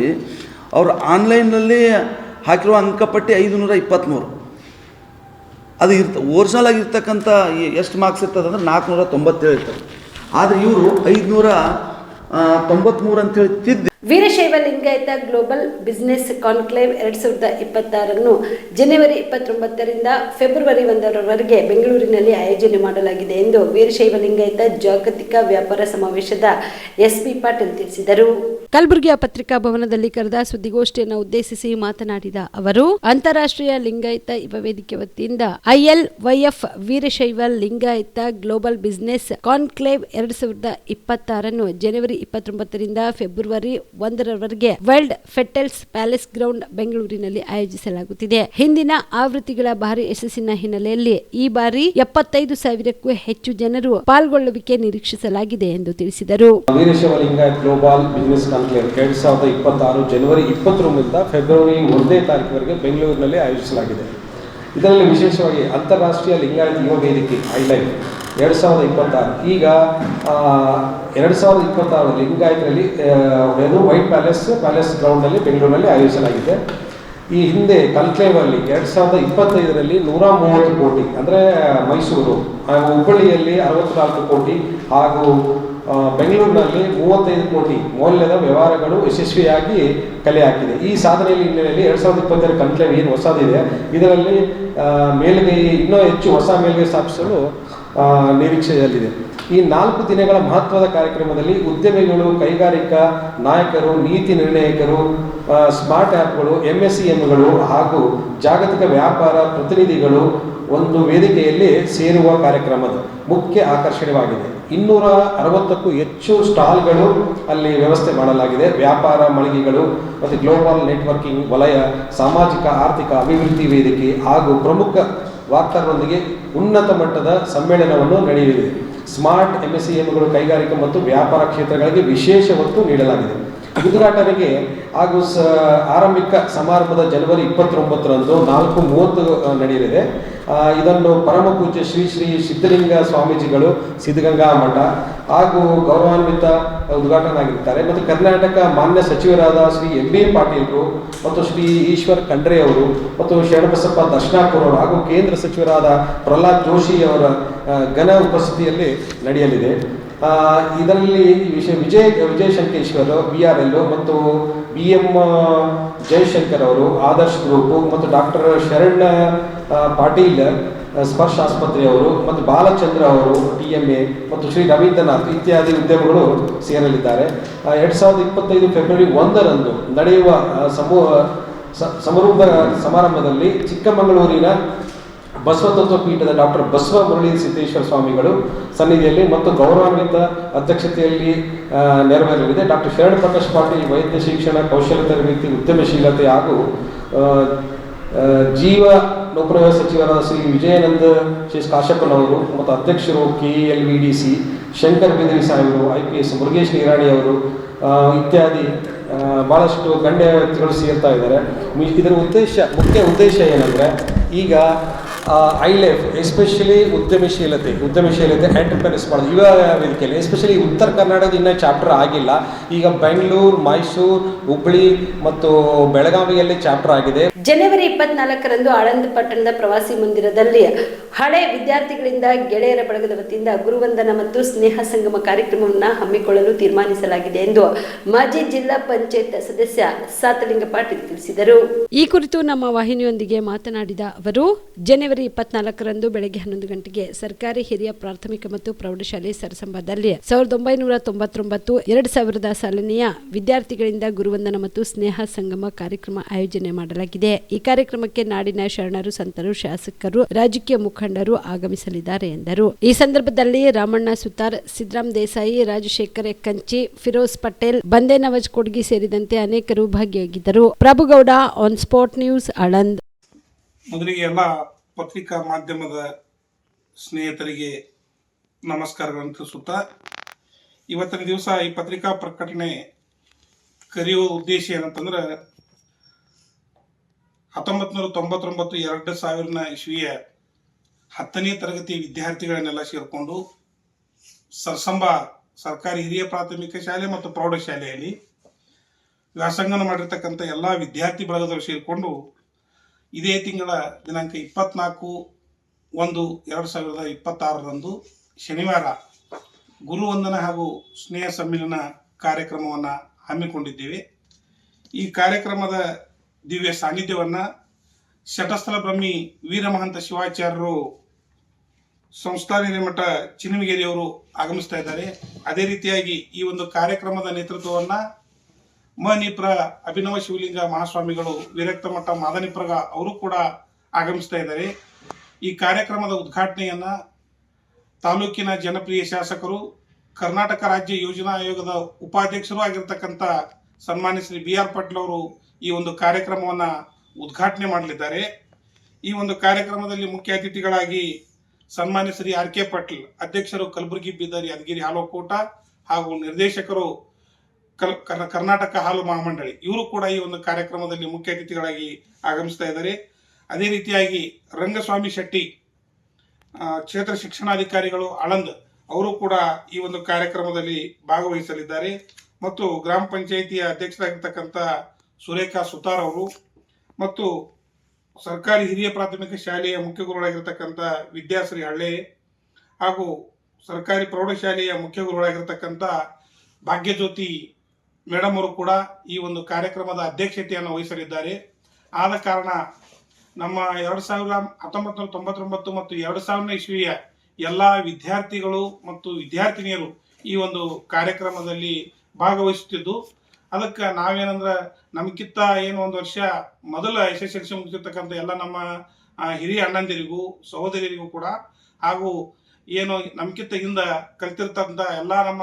ಅವರು ಆನ್ಲೈನ್ನಲ್ಲಿ ಹಾಕಿರುವ ಅಂಕಪಟ್ಟಿ 523 ಅದು ಒರಿಜಿನಲ್ ಆಗಿರ್ತಕ್ಕಂಥ ಎಷ್ಟು ಮಾರ್ಕ್ಸ್ ಇರ್ತದೆ ಅಂದರೆ 497 ಇರ್ತದೆ. ಆದರೆ ಇವರು 593 ಅಂತೇಳಿ ತಿದ್ದಿ Veerashaiva Lingayat global business conclave 2026 ಜನವರಿ 29ರಿಂದ ಫೆಬ್ರವರಿ 1ರವರೆಗೆ ಬೆಂಗಳೂರಿನಲ್ಲಿ ಆಯೋಜನೆ ಮಾಡಲಾಗಿದೆ ಎಂದು ವೀರಶೈವ ಲಿಂಗಾಯತ ಜಾಗತಿಕ ವ್ಯಾಪಾರ ಸಮಾವೇಶದ SP ಪಾಟೀಲ್ ತಿಳಿಸಿದರು. ಕಲಬುರಗಿಯ ಪತ್ರಿಕಾ ಭವನದಲ್ಲಿ ಕರೆದ ಸುದ್ದಿಗೋಷ್ಠಿಯನ್ನು ಉದ್ದೇಶಿಸಿ ಮಾತನಾಡಿದ ಅವರು, ಅಂತಾರಾಷ್ಟ್ರೀಯ ಲಿಂಗಾಯತ ಯುವ ವೇದಿಕೆ ವತಿಯಿಂದ ILYF Veerashaiva Lingayat global business conclave 2026 ಜನವರಿ 29ರಿಂದ ಫೆಬ್ರವರಿ 1ರವರೆಗೆ ವರ್ಲ್ಡ್ ಫೆಟಲ್ಸ್ ಪ್ಯಾಲೇಸ್ ಗ್ರೌಂಡ್ ಬೆಂಗಳೂರಿನಲ್ಲಿ ಆಯೋಜಿಸಲಾಗುತ್ತಿದೆ. ಹಿಂದಿನ ಆವೃತ್ತಿಗಳ ಭಾರಿ ಯಶಸ್ಸಿನ ಹಿನ್ನೆಲೆಯಲ್ಲಿ ಈ ಬಾರಿ 75,000ಕ್ಕೂ ಹೆಚ್ಚು ಜನರು ಪಾಲ್ಗೊಳ್ಳುವಿಕೆ ನಿರೀಕ್ಷಿಸಲಾಗಿದೆ ಎಂದು ತಿಳಿಸಿದರು. Veerashaiva Lingayat global business conclave 2026 ಜನವರಿ 20ರಿಂದ ಫೆಬ್ರವರಿ 1ನೇ ತಾರೀಕಿನವರೆಗೆ ಬೆಂಗಳೂರಿನಲ್ಲಿ ಆಯೋಜಿಸಲಾಗಿದೆ. ಇದರಲ್ಲಿ ವಿಶೇಷವಾಗಿ ಅಂತಾರಾಷ್ಟ್ರೀಯ ಲಿಂಗಾಯತ ಯುವ ವೇದಿಕೆ ILYF 2026 ಈಗ 2026 ಲಿಂಗಾಯತರಲ್ಲಿ ವೈಟ್ ಪ್ಯಾಲೇಸ್ ಗ್ರೌಂಡಲ್ಲಿ ಬೆಂಗಳೂರಿನಲ್ಲಿ ಆಯೋಜಿಸಲಾಗಿದೆ. ಈ ಹಿಂದೆ ಕನ್ಕ್ಲೇವಲ್ಲಿ 2025ರಲ್ಲಿ 130 ಕೋಟಿ ಅಂದರೆ ಮೈಸೂರು, ಹುಬ್ಬಳ್ಳಿಯಲ್ಲಿ 64 ಕೋಟಿ ಹಾಗೂ ಬೆಂಗಳೂರಿನಲ್ಲಿ 35 ಕೋಟಿ ಮೌಲ್ಯದ ವ್ಯವಹಾರಗಳು ಯಶಸ್ವಿಯಾಗಿ ಕಲೆ ಹಾಕಿದೆ. ಈ ಸಾಧನೆಯ ಹಿನ್ನೆಲೆಯಲ್ಲಿ 2022 ಕನ್ಕ್ಲೇವ್ ಏನು ಹೊಸದಿದೆ ಇದರಲ್ಲಿ ಮೇಲ್ಗೈ ಇನ್ನೂ ಹೆಚ್ಚು ಹೊಸ ಮೇಲ್ಗೈ ಸ್ಥಾಪಿಸಲು ನಿರೀಕ್ಷೆಯಲ್ಲಿದೆ. ಈ 4 ದಿನಗಳ ಮಹತ್ವದ ಕಾರ್ಯಕ್ರಮದಲ್ಲಿ ಉದ್ಯಮಿಗಳು, ಕೈಗಾರಿಕಾ ನಾಯಕರು, ನೀತಿ ನಿರ್ಣಾಯಕರು, ಸ್ಮಾರ್ಟ್ ಆ್ಯಪ್ಗಳು, MSCMಗಳು ಹಾಗೂ ಜಾಗತಿಕ ವ್ಯಾಪಾರ ಪ್ರತಿನಿಧಿಗಳು ಒಂದು ವೇದಿಕೆಯಲ್ಲಿ ಸೇರುವ ಕಾರ್ಯಕ್ರಮದ ಮುಖ್ಯ ಆಕರ್ಷಣೆಯಾಗಿದೆ. 260ಕ್ಕೂ ಹೆಚ್ಚು ಸ್ಟಾಲ್ಗಳು ಅಲ್ಲಿ ವ್ಯವಸ್ಥೆ ಮಾಡಲಾಗಿದೆ. ವ್ಯಾಪಾರ ಮಳಿಗೆಗಳು ಮತ್ತು ಗ್ಲೋಬಲ್ ನೆಟ್ವರ್ಕಿಂಗ್ ವಲಯ, ಸಾಮಾಜಿಕ ಆರ್ಥಿಕ ಅಭಿವೃದ್ಧಿ ವೇದಿಕೆ ಹಾಗೂ ಪ್ರಮುಖ ವಕ್ತಾರರೊಂದಿಗೆ ಉನ್ನತ ಮಟ್ಟದ ಸಮ್ಮೇಳನವನ್ನು ನಡೆಯಲಿದೆ. ಸ್ಮಾರ್ಟ್ MSCMಗಳು, ಕೈಗಾರಿಕಾ ಮತ್ತು ವ್ಯಾಪಾರ ಕ್ಷೇತ್ರಗಳಿಗೆ ವಿಶೇಷ ಒತ್ತು ನೀಡಲಾಗಿದೆ. ಉದ್ಘಾಟನೆಗೆ ಹಾಗೂ ಆರಂಭಿಕ ಸಮಾರಂಭದ ಜನವರಿ 29ರಂದು 4:30 ನಡೆಯಲಿದೆ. ಇದನ್ನು ಪರಮ ಪೂಜ್ಯ ಶ್ರೀ ಸಿದ್ಧಲಿಂಗ ಸ್ವಾಮೀಜಿಗಳು, ಸಿದ್ಧಗಂಗಾ ಮಠ ಹಾಗೂ ಗೌರವಾನ್ವಿತ ಉದ್ಘಾಟನೆ ಆಗಿರ್ತಾರೆ. ಮತ್ತು ಕರ್ನಾಟಕ ಮಾನ್ಯ ಸಚಿವರಾದ ಶ್ರೀ MB ಪಾಟೀಲ್ರು ಮತ್ತು ಶ್ರೀ ಈಶ್ವರ್ ಖಂಡ್ರೆ ಅವರು ಮತ್ತು ಶರಣಬಸಪ್ಪ ದರ್ಶನಾಪುರ ಅವರು ಹಾಗೂ ಕೇಂದ್ರ ಸಚಿವರಾದ ಪ್ರಹ್ಲಾದ್ ಜೋಶಿ ಅವರ ಘನ ಉಪಸ್ಥಿತಿಯಲ್ಲಿ ನಡೆಯಲಿದೆ. ಇದರಲ್ಲಿ ವಿಜಯ್ ಶಂಕೇಶ್ವರ್ VRL ಮತ್ತು BM ಜಯಶಂಕರ್ ಅವರು ಆದರ್ಶ್ ಗ್ರೂಪ್ ಮತ್ತು ಡಾಕ್ಟರ್ ಶರಣ್ ಪಾಟೀಲ್ ಸ್ಪರ್ಶ ಆಸ್ಪತ್ರೆಯವರು ಮತ್ತು ಬಾಲಚಂದ್ರ ಅವರು TMA ಮತ್ತು ಶ್ರೀ ರವೀಂದ್ರನಾಥ್ ಇತ್ಯಾದಿ ಉದ್ಯಮಿಗಳು ಸೇರಲಿದ್ದಾರೆ. 2025 ಫೆಬ್ರವರಿ 1ರಂದು ನಡೆಯುವ ಸಮಾರಂಭದಲ್ಲಿ ಚಿಕ್ಕಮಗಳೂರಿನ ಬಸವತತ್ವ ಪೀಠದ ಡಾಕ್ಟರ್ ಬಸವ ಮುರಳಿ ಸಿದ್ದೇಶ್ವರ ಸ್ವಾಮಿಗಳು ಸನ್ನಿಧಿಯಲ್ಲಿ ಮತ್ತು ಗೌರವಾನ್ವಿತ ಅಧ್ಯಕ್ಷತೆಯಲ್ಲಿ ನೆರವೇರಲಿದೆ. ಡಾಕ್ಟರ್ ಶರಣ್ ಪ್ರಕಾಶ್ ಪಾಟೀಲ್ ವೈದ್ಯ ಶಿಕ್ಷಣ, ಕೌಶಲ್ಯ ತರಬೇತಿ, ಉದ್ಯಮಶೀಲತೆ ಹಾಗೂ ಜೀವನೋಪಯೋಗ ಸಚಿವರಾದ ಶ್ರೀ ವಿಜಯಾನಂದ ಕಾಶ್ಯಪ್ಪನವರು ಮತ್ತು ಅಧ್ಯಕ್ಷರು KLVDC ಶಂಕರ್ ಬಿದರಿ ಸಾಹೇಬರು, IPS ಮುರುಗೇಶ್ ನಿರಾಣಿ ಅವರು ಇತ್ಯಾದಿ ಭಾಳಷ್ಟು ಗಣ್ಯ ವ್ಯಕ್ತಿಗಳು ಸೇರ್ತಾ ಇದ್ದಾರೆ. ಇದರ ಮುಖ್ಯ ಉದ್ದೇಶ ಏನಂದರೆ ಈಗ ILYF ಎಸ್ಪೆಷಲಿ ಉದ್ಯಮಶೀಲತೆ ಎಂಟರ್ಪ್ರೈಸ್ ಮಾಡೋದು ಯುವ ವೇದಿಕೆಯಲ್ಲಿ ಎಸ್ಪೆಷಲಿ ಉತ್ತರ ಕರ್ನಾಟಕದ ಇನ್ನೂ ಚಾಪ್ಟರ್ ಆಗಿಲ್ಲ. ಈಗ ಬೆಂಗಳೂರು, ಮೈಸೂರು, ಹುಬ್ಬಳ್ಳಿ ಮತ್ತು ಬೆಳಗಾವಿಯಲ್ಲಿ ಚಾಪ್ಟರ್ ಆಗಿದೆ. ಜನವರಿ 24ರಂದು ಆಳಂದ ಪಟ್ಟಣದ ಪ್ರವಾಸಿ ಮಂದಿರದಲ್ಲಿ ಹಳೆ ವಿದ್ಯಾರ್ಥಿಗಳಿಂದ ಗೆಳೆಯರ ಬಳಗದ ವತಿಯಿಂದ ಗುರುವಂದನ ಮತ್ತು ಸ್ನೇಹ ಸಂಗಮ ಕಾರ್ಯಕ್ರಮವನ್ನು ಹಮ್ಮಿಕೊಳ್ಳಲು ತೀರ್ಮಾನಿಸಲಾಗಿದೆ ಎಂದು ಮಾಜಿ ಜಿಲ್ಲಾ ಪಂಚಾಯತ್ ಸದಸ್ಯ ಸಾತಲಿಂಗ ಪಾಟೀಲ್ ತಿಳಿಸಿದರು. ಈ ಕುರಿತು ನಮ್ಮ ವಾಹಿನಿಯೊಂದಿಗೆ ಮಾತನಾಡಿದ ಅವರು, ಜನವರಿ ಜನವರಿ 24ರಂದು ಬೆಳಗ್ಗೆ 11 ಗಂಟೆಗೆ ಸರ್ಕಾರಿ ಹಿರಿಯ ಪ್ರಾಥಮಿಕ ಮತ್ತು ಪ್ರೌಢಶಾಲೆ ಸರಸಂಬದಲ್ಲಿ 1999 2000 ಸಾಲಿನೆಯ ವಿದ್ಯಾರ್ಥಿಗಳಿಂದ ಗುರುವಂದನ ಮತ್ತು ಸ್ನೇಹ ಸಂಗಮ ಕಾರ್ಯಕ್ರಮ ಆಯೋಜನೆ ಮಾಡಲಾಗಿದೆ. ಈ ಕಾರ್ಯಕ್ರಮಕ್ಕೆ ನಾಡಿನ ಶರಣರು, ಸಂತರು, ಶಾಸಕರು, ರಾಜಕೀಯ ಮುಖಂಡರು ಆಗಮಿಸಲಿದ್ದಾರೆ ಎಂದರು. ಈ ಸಂದರ್ಭದಲ್ಲಿ ರಾಮಣ್ಣ ಸುತಾರ್, ಸಿದ್ದರಾಮ್ ದೇಸಾಯಿ, ರಾಜಶೇಖರ್ ಕಂಚಿ, ಫಿರೋಜ್ ಪಟೇಲ್, ಬಂದೇ ನವಾಜ್ ಕೊಡ್ಗಿ ಸೇರಿದಂತೆ ಅನೇಕರು ಭಾಗಿಯಾಗಿದ್ದರು. Prabhugouda, on spot news, Aland. ಮೊದಲಿಗೆ ಎಲ್ಲ ಪತ್ರಿಕಾ ಮಾಧ್ಯಮದ ಸ್ನೇಹಿತರಿಗೆ ನಮಸ್ಕಾರಗಳನ್ನು ತಿಳಿಸುತ್ತಾ, ಇವತ್ತಿನ ದಿವಸ ಈ ಪತ್ರಿಕಾ ಪ್ರಕಟಣೆ ಕರೆಯುವ ಉದ್ದೇಶ ಏನಂತಂದ್ರೆ 1999 2000 ಇಸ್ವಿಯ 10ನೇ ತರಗತಿ ವಿದ್ಯಾರ್ಥಿಗಳನ್ನೆಲ್ಲ ಸೇರಿಕೊಂಡು ಸರಸಂಬ ಸರ್ಕಾರಿ ಹಿರಿಯ ಪ್ರಾಥಮಿಕ ಶಾಲೆ ಮತ್ತು ಪ್ರೌಢಶಾಲೆಯಲ್ಲಿ ವ್ಯಾಸಂಗನ ಮಾಡಿರ್ತಕ್ಕಂಥ ಎಲ್ಲ ವಿದ್ಯಾರ್ಥಿ ಬಳಗದವರು ಸೇರಿಕೊಂಡು ಇದೇ ತಿಂಗಳ ದಿನಾಂಕ 24/1/2026 ಶನಿವಾರ ಗುರುವಂದನ ಹಾಗೂ ಸ್ನೇಹ ಸಮ್ಮಿಲನ ಕಾರ್ಯಕ್ರಮವನ್ನು ಹಮ್ಮಿಕೊಂಡಿದ್ದೇವೆ. ಈ ಕಾರ್ಯಕ್ರಮದ ದಿವ್ಯ ಸಾನ್ನಿಧ್ಯವನ್ನು ಶಟಸ್ಥಲ ಬ್ರಹ್ಮಿ ವೀರಮಹಂತ ಶಿವಾಚಾರ್ಯರು ಸಂಸ್ಥಾನ ಹಿರೇಮಠ ಚಿನ್ನಮಗೇರಿಯವರು ಆಗಮಿಸ್ತಾ ಇದ್ದಾರೆ. ಅದೇ ರೀತಿಯಾಗಿ ಈ ಒಂದು ಕಾರ್ಯಕ್ರಮದ ನೇತೃತ್ವವನ್ನು ಮನಿಪ್ರ ಅಭಿನವ ಶಿವಲಿಂಗ ಮಹಾಸ್ವಾಮಿಗಳು, ವಿರಕ್ತ ಮಠ ಮಾದನಿಪ್ರಗ ಅವರು ಕೂಡ ಆಗಮಿಸ್ತಾ ಇದ್ದಾರೆ. ಈ ಕಾರ್ಯಕ್ರಮದ ಉದ್ಘಾಟನೆಯನ್ನು ತಾಲೂಕಿನ ಜನಪ್ರಿಯ ಶಾಸಕರು, ಕರ್ನಾಟಕ ರಾಜ್ಯ ಯೋಜನಾ ಆಯೋಗದ ಉಪಾಧ್ಯಕ್ಷರು ಆಗಿರ್ತಕ್ಕಂಥ ಸನ್ಮಾನ್ಯ ಶ್ರೀ BR ಪಾಟೀಲ್ ಅವರು ಈ ಒಂದು ಕಾರ್ಯಕ್ರಮವನ್ನು ಉದ್ಘಾಟನೆ ಮಾಡಲಿದ್ದಾರೆ. ಈ ಒಂದು ಕಾರ್ಯಕ್ರಮದಲ್ಲಿ ಮುಖ್ಯ ಅತಿಥಿಗಳಾಗಿ ಸನ್ಮಾನ್ಯ ಶ್ರೀ RK ಪಾಟೀಲ್, ಅಧ್ಯಕ್ಷರು ಕಲಬುರಗಿ, ಬೀದರ್, ಯಾದಗಿರಿ ಹಾಲು ಒಕ್ಕೂಟ ಹಾಗೂ ನಿರ್ದೇಶಕರು ಕರ್ನಾಟಕ ಹಾಲು ಮಹಾಮಂಡಳಿ, ಇವರು ಕೂಡ ಈ ಒಂದು ಕಾರ್ಯಕ್ರಮದಲ್ಲಿ ಮುಖ್ಯ ಅತಿಥಿಗಳಾಗಿ ಆಗಮಿಸ್ತಾ ಇದ್ದಾರೆ. ಅದೇ ರೀತಿಯಾಗಿ ರಂಗಸ್ವಾಮಿ ಶೆಟ್ಟಿ, ಕ್ಷೇತ್ರ ಶಿಕ್ಷಣಾಧಿಕಾರಿಗಳು ಆಳಂದ್, ಅವರು ಕೂಡ ಈ ಒಂದು ಕಾರ್ಯಕ್ರಮದಲ್ಲಿ ಭಾಗವಹಿಸಲಿದ್ದಾರೆ. ಮತ್ತು ಗ್ರಾಮ ಪಂಚಾಯಿತಿಯ ಅಧ್ಯಕ್ಷರಾಗಿರ್ತಕ್ಕಂಥ ಸುರೇಖಾ ಸುತಾರ್ ಅವರು ಮತ್ತು ಸರ್ಕಾರಿ ಹಿರಿಯ ಪ್ರಾಥಮಿಕ ಶಾಲೆಯ ಮುಖ್ಯ ಗುರುಗಳಾಗಿರ್ತಕ್ಕಂಥ ವಿದ್ಯಾಶ್ರೀ ಹಳ್ಳೆ ಹಾಗೂ ಸರ್ಕಾರಿ ಪ್ರೌಢಶಾಲೆಯ ಮುಖ್ಯ ಗುರುಗಳಾಗಿರ್ತಕ್ಕಂಥ ಭಾಗ್ಯಜ್ಯೋತಿ ಮೇಡಮ್ ಅವರು ಕೂಡ ಈ ಒಂದು ಕಾರ್ಯಕ್ರಮದ ಅಧ್ಯಕ್ಷತೆಯನ್ನು ವಹಿಸಲಿದ್ದಾರೆ. ಆದ ಕಾರಣ ನಮ್ಮ 1999 ಮತ್ತು 2000 ಇಸ್ವಿಯ ಎಲ್ಲ ವಿದ್ಯಾರ್ಥಿಗಳು ಮತ್ತು ವಿದ್ಯಾರ್ಥಿನಿಯರು ಈ ಒಂದು ಕಾರ್ಯಕ್ರಮದಲ್ಲಿ ಭಾಗವಹಿಸುತ್ತಿದ್ದು, ಅದಕ್ಕೆ ನಾವೇನಂದ್ರೆ ನಮಗಿಂತ ಏನು ಒಂದು ವರ್ಷ ಮೊದಲ SSLC ಮುಗಿಸಿರ್ತಕ್ಕಂಥ ಎಲ್ಲ ನಮ್ಮ ಹಿರಿಯ ಅಣ್ಣಂದಿರಿಗೂ ಸಹೋದರಿಯರಿಗೂ ಕೂಡ ಹಾಗೂ ಏನು ನಮಗಿಂತ ಹಿಂದೆ ಕಲ್ತಿರ್ತಕ್ಕಂಥ ಎಲ್ಲ ನಮ್ಮ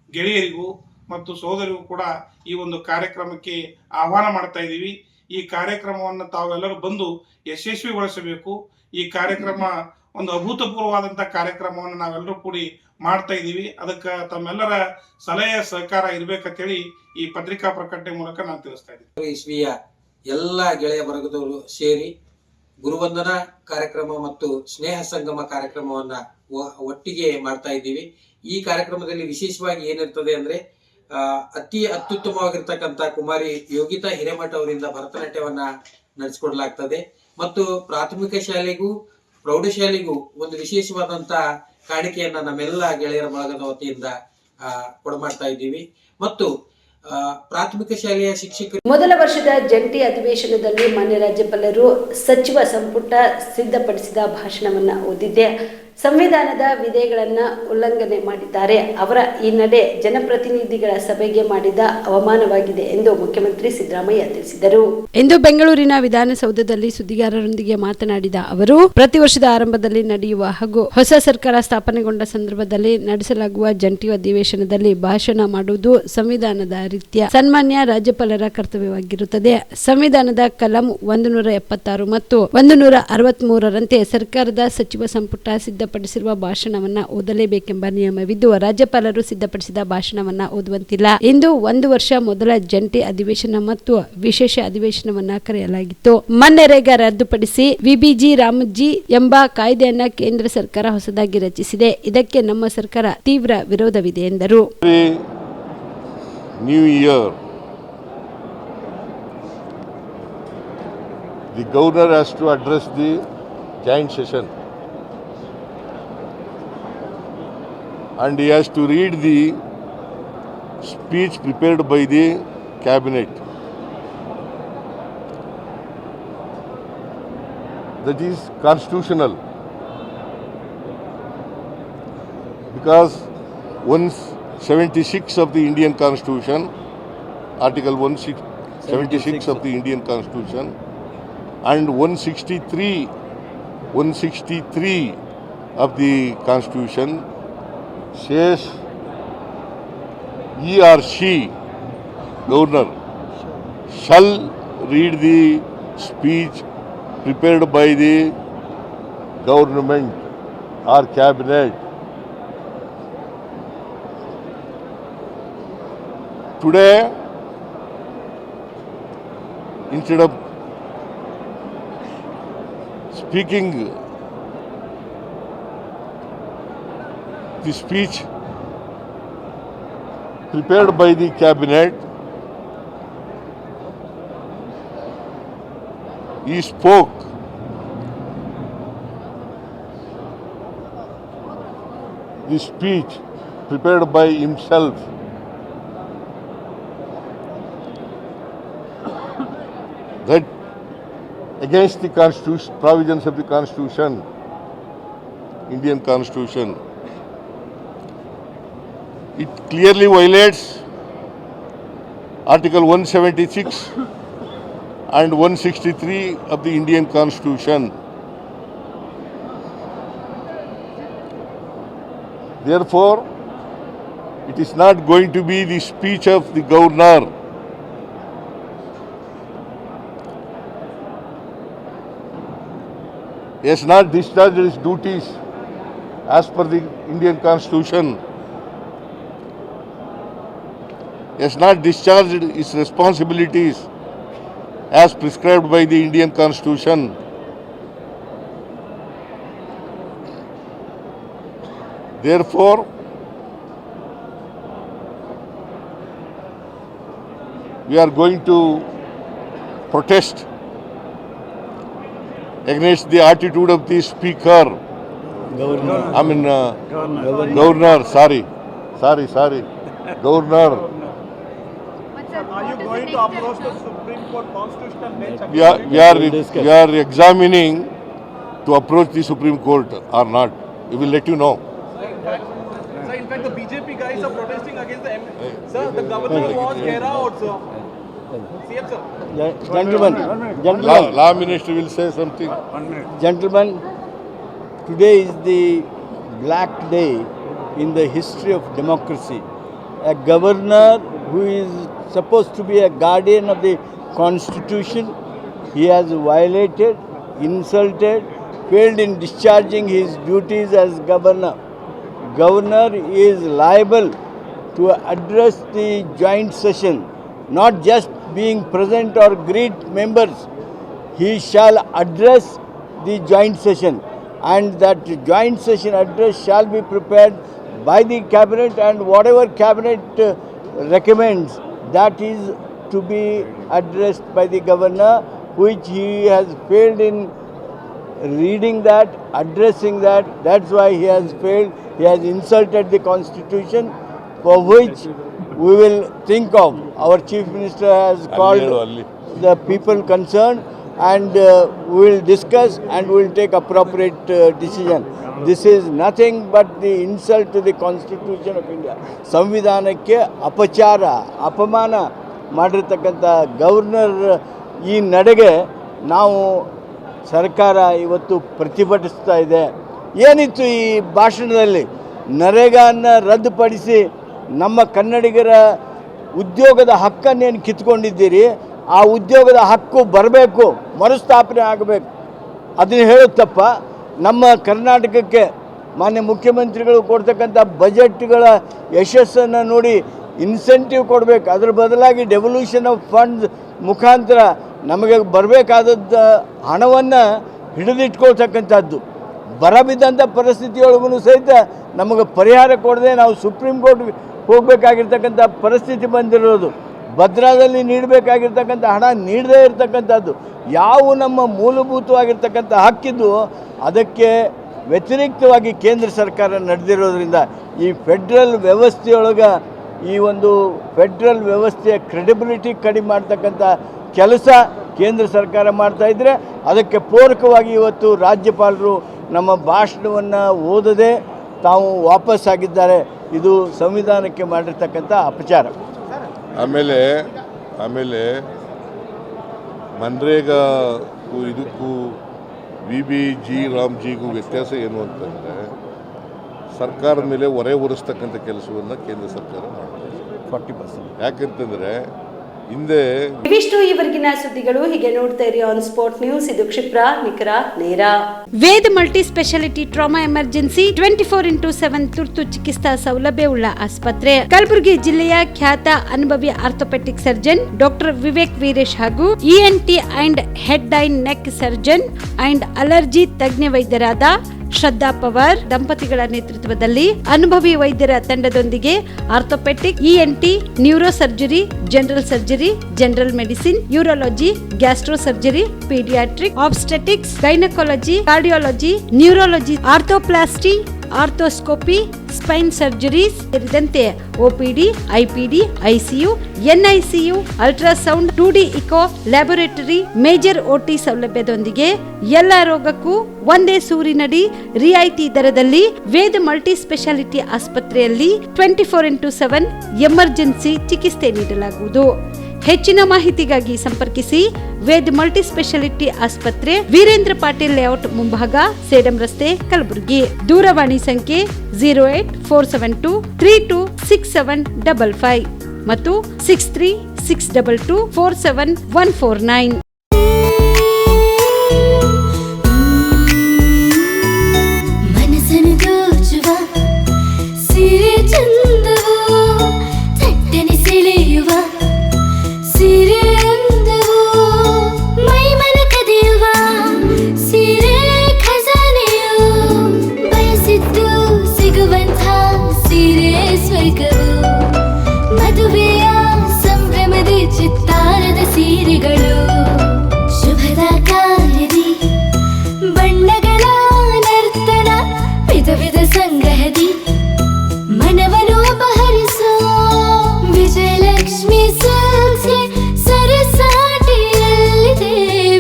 ಗೆಳೆಯರಿಗೂ ಮತ್ತು ಸಹೋದರಿಗೂ ಕೂಡ ಈ ಒಂದು ಕಾರ್ಯಕ್ರಮಕ್ಕೆ ಆಹ್ವಾನ ಮಾಡ್ತಾ ಇದ್ದೀವಿ. ಈ ಕಾರ್ಯಕ್ರಮವನ್ನು ತಾವೆಲ್ಲರೂ ಬಂದು ಯಶಸ್ವಿಗೊಳಿಸಬೇಕು. ಈ ಕಾರ್ಯಕ್ರಮ ಒಂದು ಅಭೂತಪೂರ್ವವಾದಂಥ ಕಾರ್ಯಕ್ರಮವನ್ನು ನಾವೆಲ್ಲರೂ ಕೂಡಿ ಮಾಡ್ತಾ ಇದ್ದೀವಿ. ಅದಕ್ಕೆ ತಮ್ಮೆಲ್ಲರ ಸಲಹೆ ಸಹಕಾರ ಇರಬೇಕಂತೇಳಿ ಈ ಪತ್ರಿಕಾ ಪ್ರಕಟಣೆ ಮೂಲಕ ನಾನು ತಿಳಿಸ್ತಾ ಇದ್ದೀನಿ. ಇಸ್ವಿಯ ಎಲ್ಲ ಗೆಳೆಯ ವರ್ಗದವರು ಸೇರಿ ಗುರುವಂದನಾ ಕಾರ್ಯಕ್ರಮ ಮತ್ತು ಸ್ನೇಹ ಸಂಗಮ ಕಾರ್ಯಕ್ರಮವನ್ನ ಒಟ್ಟಿಗೆ ಮಾಡ್ತಾ ಇದ್ದೀವಿ. ಈ ಕಾರ್ಯಕ್ರಮದಲ್ಲಿ ವಿಶೇಷವಾಗಿ ಏನಿರ್ತದೆ ಅಂದ್ರೆ ಅತಿ ಅತ್ಯುತ್ತಮವಾಗಿರ್ತಕ್ಕಂಥ ಕುಮಾರಿ ಯೋಗಿತಾ ಹಿರೇಮಠ ಅವರಿಂದ ಭರತನಾಟ್ಯವನ್ನ ನಡೆಸಿಕೊಡ್ಲಾಗ್ತದೆ ಮತ್ತು ಪ್ರಾಥಮಿಕ ಶಾಲೆಗೂ ಪ್ರೌಢಶಾಲೆಗೂ ಒಂದು ವಿಶೇಷವಾದಂತ ಕಾಣಿಕೆಯನ್ನ ನಮ್ಮೆಲ್ಲ ಗೆಳೆಯರ ಬಳಗದ ವತಿಯಿಂದ ಕೊಡಮಾಡ್ತಾ ಇದ್ದೀವಿ. ಮತ್ತು ಪ್ರಾಥಮಿಕ ಶಾಲೆಯ ಶಿಕ್ಷಕರು ಮೊದಲ ವರ್ಷದ ಜಂಟಿ ಅಧಿವೇಶನದಲ್ಲಿ ಮಾನ್ಯ ರಾಜ್ಯಪಾಲರು ಸಚಿವ ಸಂಪುಟ ಸಿದ್ಧಪಡಿಸಿದ ಭಾಷಣವನ್ನ ಓದಿದ್ದೆ. ಸಂವಿಧಾನದ ವಿಧೇಯಗಳನ್ನು ಉಲ್ಲಂಘನೆ ಮಾಡಿದ್ದಾರೆ. ಅವರ ಈ ನಡೆ ಜನಪ್ರತಿನಿಧಿಗಳ ಸಭೆಗೆ ಮಾಡಿದ ಅವಮಾನವಾಗಿದೆ ಎಂದು ಮುಖ್ಯಮಂತ್ರಿ ಸಿದ್ದರಾಮಯ್ಯ ತಿಳಿಸಿದರು. ಇಂದು ಬೆಂಗಳೂರಿನ ವಿಧಾನಸೌಧದಲ್ಲಿ ಸುದ್ದಿಗಾರರೊಂದಿಗೆ ಮಾತನಾಡಿದ ಅವರು, ಪ್ರತಿ ವರ್ಷದ ಆರಂಭದಲ್ಲಿ ನಡೆಯುವ ಹಾಗೂ ಹೊಸ ಸರ್ಕಾರ ಸ್ಥಾಪನೆಗೊಂಡ ಸಂದರ್ಭದಲ್ಲಿ ನಡೆಸಲಾಗುವ ಜಂಟಿ ಅಧಿವೇಶನದಲ್ಲಿ ಭಾಷಣ ಮಾಡುವುದು ಸಂವಿಧಾನದ ರೀತ್ಯ ಸನ್ಮಾನ್ಯ ರಾಜ್ಯಪಾಲರ ಕರ್ತವ್ಯವಾಗಿರುತ್ತದೆ. ಸಂವಿಧಾನದ ಕಲಂ 176 ಮತ್ತು 163ರಂತೆ ಸರ್ಕಾರದ ಸಚಿವ ಸಂಪುಟ ಸಿದ್ಧಪಡಿಸಿರುವ ಭಾಷಣವನ್ನ ಓದಲೇಬೇಕೆಂಬ ನಿಯಮವಿದ್ದು, ರಾಜ್ಯಪಾಲರು ಸಿದ್ಧಪಡಿಸಿದ ಭಾಷಣವನ್ನ ಓದುವಂತಿಲ್ಲ. ಇಂದು 1 ವರ್ಷ ಮೊದಲ ಜಂಟಿ ಅಧಿವೇಶನ ಮತ್ತು ವಿಶೇಷ ಅಧಿವೇಶನವನ್ನ ಕರೆಯಲಾಗಿತ್ತು. ಮನ್ನೆರೇಗಾ ರದ್ದುಪಡಿಸಿ ವಿಬಿಜಿ ರಾಮಜಿ ಎಂಬ ಕಾಯ್ದೆಯನ್ನ ಕೇಂದ್ರ ಸರ್ಕಾರ ಹೊಸದಾಗಿ ರಚಿಸಿದೆ. ಇದಕ್ಕೆ ನಮ್ಮ ಸರ್ಕಾರ ತೀವ್ರ ವಿರೋಧವಿದೆ ಎಂದರು. New year, the governor has to address the joint session and he has to read the speech prepared by the cabinet. that is constitutional, because 176 of the Indian Constitution, Article 176 of the Indian Constitution, and 163 of the Constitution says he or she, governor, shall read the speech prepared by the government or cabinet. Today, instead of speaking the speech prepared by the cabinet, he spoke the speech prepared by himself. That against the Constitution, provisions of the Constitution, Indian Constitution. It clearly violates Article 176 and 163 of the Indian Constitution. Therefore, it is not going to be the speech of the governor. He has not discharged his duties as per the Indian Constitution. He has not discharged his responsibilities as prescribed by the Indian Constitution. Therefore, we are going to protest against the attitude of the speaker. Governor. Governor, sorry. Governor. Are you going to approach the Supreme Court constitutional bench? We are examining to approach the Supreme Court or not. We will let you know. Sir, in fact, the BJP guys are protesting against the Sir, the governor was Kera also. CM sir. Gentlemen, Law Minister will say something. Gentlemen, today is the black day in the history of democracy. A governor who is supposed to be a guardian of the Constitution, he has violated, insulted, failed in discharging his duties as governor. Governor is liable to address the joint session, not just being present or greet members. He shall address the joint session, and that joint session address shall be prepared by the cabinet, and whatever cabinet recommends, that is to be addressed by the governor, which he has failed in reading that, addressing that. That's why he has failed. He has insulted the Constitution, for which we will think of. Our Chief Minister has called the people concerned, and we will discuss and we will take appropriate decision. This is nothing but the insult to the Constitution of India. ಸಂವಿಧಾನಕ್ಕೆ ಅಪಚಾರ, ಅಪಮಾನ ಮಾಡಿರ್ತಕ್ಕಂಥ governor ಈ ನಡೆಗೆ ನಾವು ಸರ್ಕಾರ ಇವತ್ತು ಪ್ರತಿಭಟಿಸ್ತಾ ಇದೆ. ಏನಿತ್ತು ಈ ಭಾಷಣದಲ್ಲಿ? ನರೇಗಾನ ರದ್ದುಪಡಿಸಿ ನಮ್ಮ ಕನ್ನಡಿಗರ ಉದ್ಯೋಗದ ಹಕ್ಕನ್ನೇನು ಕಿತ್ಕೊಂಡಿದ್ದೀರಿ, ಆ ಉದ್ಯೋಗದ ಹಕ್ಕು ಬರಬೇಕು, ಮರುಸ್ಥಾಪನೆ ಆಗಬೇಕು, ಅದನ್ನು ಹೇಳುತ್ತಪ್ಪ. ನಮ್ಮ ಕರ್ನಾಟಕಕ್ಕೆ ಮಾನ್ಯ ಮುಖ್ಯಮಂತ್ರಿಗಳು ಕೊಡ್ತಕ್ಕಂಥ ಬಜೆಟ್ಗಳ ಯಶಸ್ಸನ್ನು ನೋಡಿ ಇನ್ಸೆಂಟಿವ್ ಕೊಡಬೇಕು. ಅದರ ಬದಲಾಗಿ ಡೆವಲ್ಯೂಷನ್ ಆಫ್ ಫಂಡ್ಸ್ ಮುಖಾಂತರ ನಮಗೆ ಬರಬೇಕಾದದ್ದ ಹಣವನ್ನು ಹಿಡಿದಿಟ್ಕೊಳ್ತಕ್ಕಂಥದ್ದು. ಬರಬಿದ್ದಂಥ ಪರಿಸ್ಥಿತಿಯೊಳಗೂ ಸಹಿತ ನಮಗೆ ಪರಿಹಾರ ಕೊಡದೆ ನಾವು ಸುಪ್ರೀಂ ಕೋರ್ಟ್ಗೆ ಹೋಗಬೇಕಾಗಿರ್ತಕ್ಕಂಥ ಪರಿಸ್ಥಿತಿ ಬಂದಿರೋದು. ಭದ್ರಾದಲ್ಲಿ ನೀಡಬೇಕಾಗಿರ್ತಕ್ಕಂಥ ಹಣ ನೀಡದೇ ಇರತಕ್ಕಂಥದ್ದು. ಯಾವ ನಮ್ಮ ಮೂಲಭೂತವಾಗಿರ್ತಕ್ಕಂಥ ಹಕ್ಕಿದ್ದು ಅದಕ್ಕೆ ವ್ಯತಿರಿಕ್ತವಾಗಿ ಕೇಂದ್ರ ಸರ್ಕಾರ ನಡೆದಿರೋದ್ರಿಂದ ಈ ಫೆಡ್ರಲ್ ವ್ಯವಸ್ಥೆಯೊಳಗೆ ಈ ಒಂದು ಫೆಡ್ರಲ್ ವ್ಯವಸ್ಥೆಯ ಕ್ರೆಡಿಬಿಲಿಟಿ ಕಡಿಮೆ ಮಾಡ್ತಕ್ಕಂಥ ಕೆಲಸ ಕೇಂದ್ರ ಸರ್ಕಾರ ಮಾಡ್ತಾ ಇದ್ದರೆ ಅದಕ್ಕೆ ಪೂರಕವಾಗಿ ಇವತ್ತು ರಾಜ್ಯಪಾಲರು ನಮ್ಮ ಭಾಷಣವನ್ನು ಓದದೆ ತಾವು ವಾಪಸ್ಸಾಗಿದ್ದಾರೆ. ಇದು ಸಂವಿಧಾನಕ್ಕೆ ಮಾಡಿರ್ತಕ್ಕಂಥ ಅಪಚಾರ. ಆಮೇಲೆ ಮನ್ರೇಗಾಕ್ಕೂ ಇದಕ್ಕೂ VBG ರಾಮ್ಜಿಗೂ ವ್ಯತ್ಯಾಸ ಏನು ಅಂತಂದರೆ ಸರ್ಕಾರದ ಮೇಲೆ ಹೊರೆ ಹೊರಿಸ್ತಕ್ಕಂಥ ಕೆಲಸವನ್ನು ಕೇಂದ್ರ ಸರ್ಕಾರ ಮಾಡ್ತಾರೆ 40%. ಯಾಕಂತಂದರೆ ಹಿಂದೆ ಇವಿಷ್ಟು ಈವರೆಗಿನ ಸುದ್ದಿಗಳು. ಹೀಗೆ ನೋಡ್ತಾ ಇರಿ ಆನ್ ಸ್ಪಾಟ್ ನ್ಯೂಸ್. ಇದು ಕ್ಷಿಪ್ರ, ನಿಖರ, ನೇರ. Ved multi speciality trauma emergency 24x7 ತುರ್ತು ಚಿಕಿತ್ಸಾ ಸೌಲಭ್ಯವುಳ್ಳ ಆಸ್ಪತ್ರೆ. ಕಲಬುರಗಿ ಜಿಲ್ಲೆಯ ಖ್ಯಾತ ಅನುಭವಿ orthopaedic surgeon doctor Vivek Veeresh ಹಾಗೂ ENT and head and neck surgeon and allergy ತಜ್ಞ ವೈದ್ಯರಾದ ಶ್ರದ್ಧಾ ಪವಾರ್ ದಂಪತಿಗಳ ನೇತೃತ್ವದಲ್ಲಿ ಅನುಭವಿ ವೈದ್ಯರ ತಂಡದೊಂದಿಗೆ orthopaedic, ENT, neuro surgery, general surgery, general medicine, urology, gastro surgery, paediatric, obstetrics, gynaecology, cardiology, neurology, arthroplasty, arthroscopy, spine surgeries ಸೇರಿದಂತೆ OPD, IPD, ICU, NICU, ultrasound, 2D echo, laboratory, major OT ಸೌಲಭ್ಯದೊಂದಿಗೆ ಎಲ್ಲ ರೋಗಕ್ಕೂ ಒಂದೇ ಸೂರಿನಡಿ ರಿಯಾಯಿತಿ ದರದಲ್ಲಿ ವೇದ್ ಮಲ್ಟಿ ಸ್ಪೆಷಾಲಿಟಿ ಆಸ್ಪತ್ರೆಯಲ್ಲಿ 24x7 emergency ಚಿಕಿತ್ಸೆ ನೀಡಲಾಗುವುದು. ಹೆಚ್ಚಿನ ಮಾಹಿತಿಗಾಗಿ ಸಂಪರ್ಕಿಸಿ ವೇದ್ ಮಲ್ಟಿ ಸ್ಪೆಷಾಲಿಟಿ ಆಸ್ಪತ್ರೆ, ವೀರೇಂದ್ರ ಪಾಟೀಲ್ ಲೇಔಟ್ ಮುಂಭಾಗ, ಸೇಡಂ ರಸ್ತೆ, ಕಲಬುರಗಿ. ದೂರವಾಣಿ ಸಂಖ್ಯೆ 08472326755 ಮತ್ತು 6362247149. ಮದುವೆಯ ಸಂಭ್ರಮದ ಚಿತ್ತಾರದ ಸೀರೆಗಳು, ಶುಭದ ಕಾರ್ಯದಿ ಬಣ್ಣಗಳ ನರ್ತನ, ವಿಧ ವಿಧ ಸಂಗ್ರಹದಿ ಮನವನ್ನು ಅಪಹರಿಸೋ ವಿಜಯಲಕ್ಷ್ಮಿ ಸಿಲ್ಕ್ಸ್ ಸರಸಾಟಿಯಲ್ಲಿದೆ.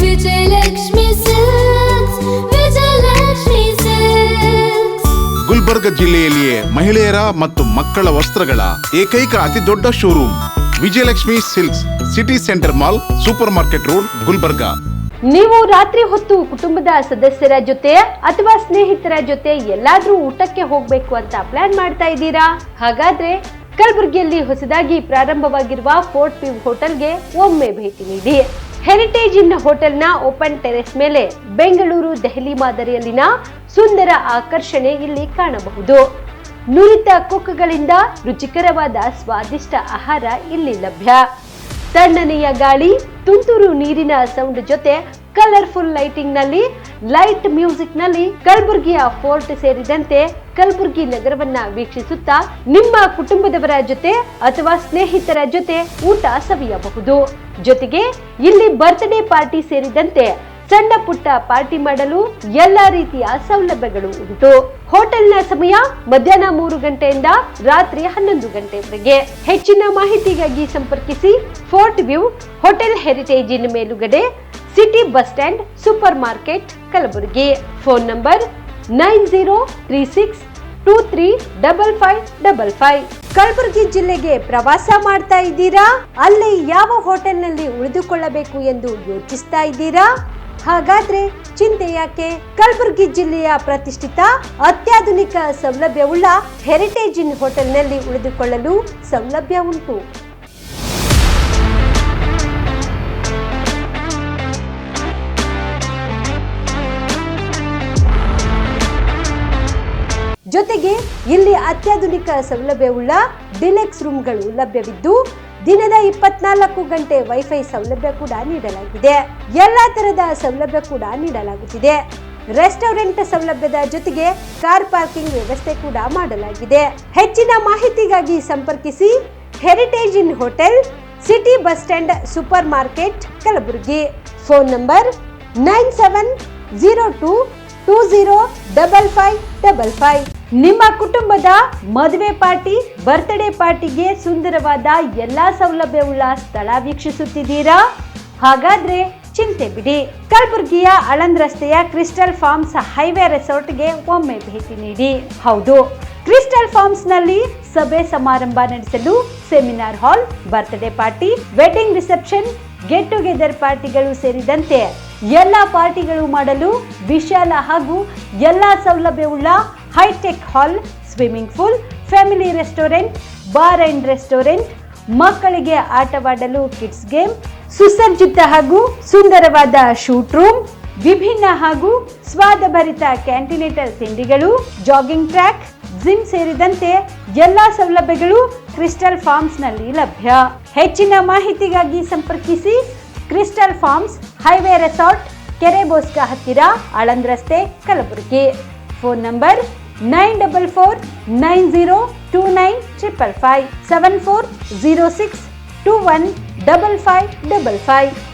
Vijayalakshmi silks, Vijayalakshmi silks. ಗುಲ್ಬರ್ಗ ಜಿಲ್ಲೆಯಲ್ಲಿಯೇ ಮಹಿಳೆಯರ ಮತ್ತು ಮಕ್ಕಳ ವಸ್ತ್ರಗಳ ಏಕೈಕ ಅತಿ ದೊಡ್ಡ showroom Vijayalakshmi silks, city centre mall, super market road, Gulbarga. ನೀವು ರಾತ್ರಿ ಹೊತ್ತು ಕುಟುಂಬದ ಸದಸ್ಯರ ಜೊತೆ ಅಥವಾ ಸ್ನೇಹಿತರ ಜೊತೆ ಎಲ್ಲಾದ್ರೂ ಊಟಕ್ಕೆ ಹೋಗ್ಬೇಕು ಅಂತ ಪ್ಲಾನ್ ಮಾಡ್ತಾ ಇದ್ದೀರಾ? ಹಾಗಾದ್ರೆ ಕಲಬುರಗಿಯಲ್ಲಿ ಹೊಸದಾಗಿ ಪ್ರಾರಂಭವಾಗಿರುವ ಫೋರ್ಟ್ ವ್ಯೂ ಹೋಟೆಲ್ಗೆ ಒಮ್ಮೆ ಭೇಟಿ ನೀಡಿ. ಹೆರಿಟೇಜ್ ಇನ್ ಹೋಟೆಲ್ನ ಓಪನ್ ಟೆರೆಸ್ ಮೇಲೆ ಬೆಂಗಳೂರು, ದೆಹಲಿ ಮಾದರಿಯಲ್ಲಿನ ಸುಂದರ ಆಕರ್ಷಣೆ ಇಲ್ಲಿ ಕಾಣಬಹುದು. ನುರಿತ ಕುಕ್ಗಳಿಂದ ರುಚಿಕರವಾದ ಸ್ವಾದಿಷ್ಟ ಆಹಾರ ಇಲ್ಲಿ ಲಭ್ಯ. ತಣ್ಣನೆಯ ಗಾಳಿ, ತುಂತುರು ನೀರಿನ ಸೌಂಡ್ ಜೊತೆ ಕಲರ್ಫುಲ್ ಲೈಟಿಂಗ್ ನಲ್ಲಿ, ಲೈಟ್ ಮ್ಯೂಸಿಕ್ ನಲ್ಲಿ ಕಲಬುರಗಿಯ ಫೋರ್ಟ್ ಸೇರಿದಂತೆ ಕಲಬುರಗಿ ನಗರವನ್ನ ವೀಕ್ಷಿಸುತ್ತಾ ನಿಮ್ಮ ಕುಟುಂಬದವರ ಜೊತೆ ಅಥವಾ ಸ್ನೇಹಿತರ ಜೊತೆ ಊಟ ಸವಿಯಬಹುದು. ಜೊತೆಗೆ ಇಲ್ಲಿ ಬರ್ತ್ಡೇ ಪಾರ್ಟಿ ಸೇರಿದಂತೆ ಸಣ್ಣ ಪುಟ್ಟ ಪಾರ್ಟಿ ಮಾಡಲು ಎಲ್ಲಾ ರೀತಿಯ ಸೌಲಭ್ಯಗಳು ಉಂಟು. ಹೋಟೆಲ್ನ ಸಮಯ ಮಧ್ಯಾಹ್ನ 3 ಗಂಟೆಯಿಂದ ರಾತ್ರಿ 11 ಗಂಟೆವರೆಗೆ. ಹೆಚ್ಚಿನ ಮಾಹಿತಿಗಾಗಿ ಸಂಪರ್ಕಿಸಿ ಫೋರ್ಟ್ ವ್ಯೂ ಹೋಟೆಲ್, ಹೆರಿಟೇಜ್ ಇನ್ ಮೇಲುಗಡೆ, city bus stand, super market, Kalaburagi. Phone number 9036235555. Kalaburagi ಜಿಲ್ಲೆಗೆ ಪ್ರವಾಸ ಮಾಡ್ತಾ ಇದ್ದೀರಾ? ಅಲ್ಲಿ ಯಾವ ಹೋಟೆಲ್ನಲ್ಲಿ ಉಳಿದುಕೊಳ್ಳಬೇಕು ಎಂದು ಯೋಚಿಸ್ತಾ ಇದ್ದೀರಾ? ಹಾಗಾದ್ರೆ ಚಿಂತೆ ಯಾಕೆ? ಕಲಬುರಗಿ ಜಿಲ್ಲೆಯ ಪ್ರತಿಷ್ಠಿತ ಅತ್ಯಾಧುನಿಕ ಸೌಲಭ್ಯವುಳ್ಳ ಹೆರಿಟೇಜ್ ಇನ್ ಹೋಟೆಲ್ನಲ್ಲಿ ಉಳಿದುಕೊಳ್ಳಲು ಸೌಲಭ್ಯ ಉಂಟು. ಜೊತೆಗೆ ಇಲ್ಲಿ ಅತ್ಯಾಧುನಿಕ ಸೌಲಭ್ಯವುಳ್ಳ ಡಿಲೆಕ್ಸ್ ರೂಮ್ಗಳು ಲಭ್ಯವಿದ್ದು ದಿನದ 24 ಗಂಟೆ ವೈಫೈ ಸೌಲಭ್ಯ ಕೂಡ ನೀಡಲಾಗಿದೆ. ಎಲ್ಲಾ ತರದ ಸೌಲಭ್ಯ ಕೂಡ ನೀಡಲಾಗುತ್ತಿದೆ. ರೆಸ್ಟೋರೆಂಟ್ ಸೌಲಭ್ಯದ ಜೊತೆಗೆ ಕಾರ್ ಪಾರ್ಕಿಂಗ್ ವ್ಯವಸ್ಥೆ ಕೂಡ ಮಾಡಲಾಗಿದೆ. ಹೆಚ್ಚಿನ ಮಾಹಿತಿಗಾಗಿ ಸಂಪರ್ಕಿಸಿ heritage inn hotel, city bus stand, super market, Kalaburagi. Phone number 9702205555. ನಿಮ್ಮ ಕುಟುಂಬದ ಮದುವೆ ಪಾರ್ಟಿ, ಬರ್ತ್ಡೇ ಪಾರ್ಟಿಗೆ ಸುಂದರವಾದ ಎಲ್ಲಾ ಸೌಲಭ್ಯವುಳ್ಳ ಸ್ಥಳ ವೀಕ್ಷಿಸುತ್ತಿದ್ದೀರಾ? ಹಾಗಾದ್ರೆ ಚಿಂತೆ ಬಿಡಿ. ಕಲಬುರಗಿಯ ಆಳಂದ್ ರಸ್ತೆಯ ಕ್ರಿಸ್ಟಲ್ ಫಾರ್ಮ್ಸ್ ಹೈವೇ ರೆಸಾರ್ಟ್ಗೆ ಒಮ್ಮೆ ಭೇಟಿ ನೀಡಿ. ಹೌದು, ಕ್ರಿಸ್ಟಲ್ ಫಾರ್ಮ್ಸ್ ನಲ್ಲಿ ಸಭೆ ಸಮಾರಂಭ ನಡೆಸಲು seminar hall, birthday party, wedding reception, get together ಪಾರ್ಟಿಗಳು ಸೇರಿದಂತೆ ಎಲ್ಲಾ ಪಾರ್ಟಿಗಳು ಮಾಡಲು ವಿಶಾಲ ಹಾಗೂ ಎಲ್ಲಾ ಸೌಲಭ್ಯವುಳ್ಳ hi-tech hall, swimming pool, family restaurant, bar and restaurant, ಮಕ್ಕಳಿಗೆ ಆಟವಾಡಲು ಕಿಡ್ಸ್ ಗೇಮ್, ಸುಸಜ್ಜಿತ ಹಾಗೂ ಸುಂದರವಾದ ಶೂಟ್ ರೂಮ್, ವಿಭಿನ್ನ ಹಾಗೂ ಸ್ವಾದಭರಿತ ಕ್ಯಾಂಟಿನೇಟಲ್ ತಿಂಡಿಗಳು, ಜಾಗಿಂಗ್ ಟ್ರ್ಯಾಕ್, ಜಿಮ್ ಸೇರಿದಂತೆ ಎಲ್ಲಾ ಸೌಲಭ್ಯಗಳು ಕ್ರಿಸ್ಟಲ್ ಫಾರ್ಮ್ಸ್ ನಲ್ಲಿ ಲಭ್ಯ. ಹೆಚ್ಚಿನ ಮಾಹಿತಿಗಾಗಿ ಸಂಪರ್ಕಿಸಿ ಕ್ರಿಸ್ಟಲ್ ಫಾರ್ಮ್ಸ್ ಹೈವೇ ರೆಸಾರ್ಟ್, ಕೆರೆಬೋಸ್ಕ ಹತ್ತಿರ, ಆಳಂದ್ ರಸ್ತೆ, ಕಲಬುರಗಿ. Phone number 9449029555 7406215555.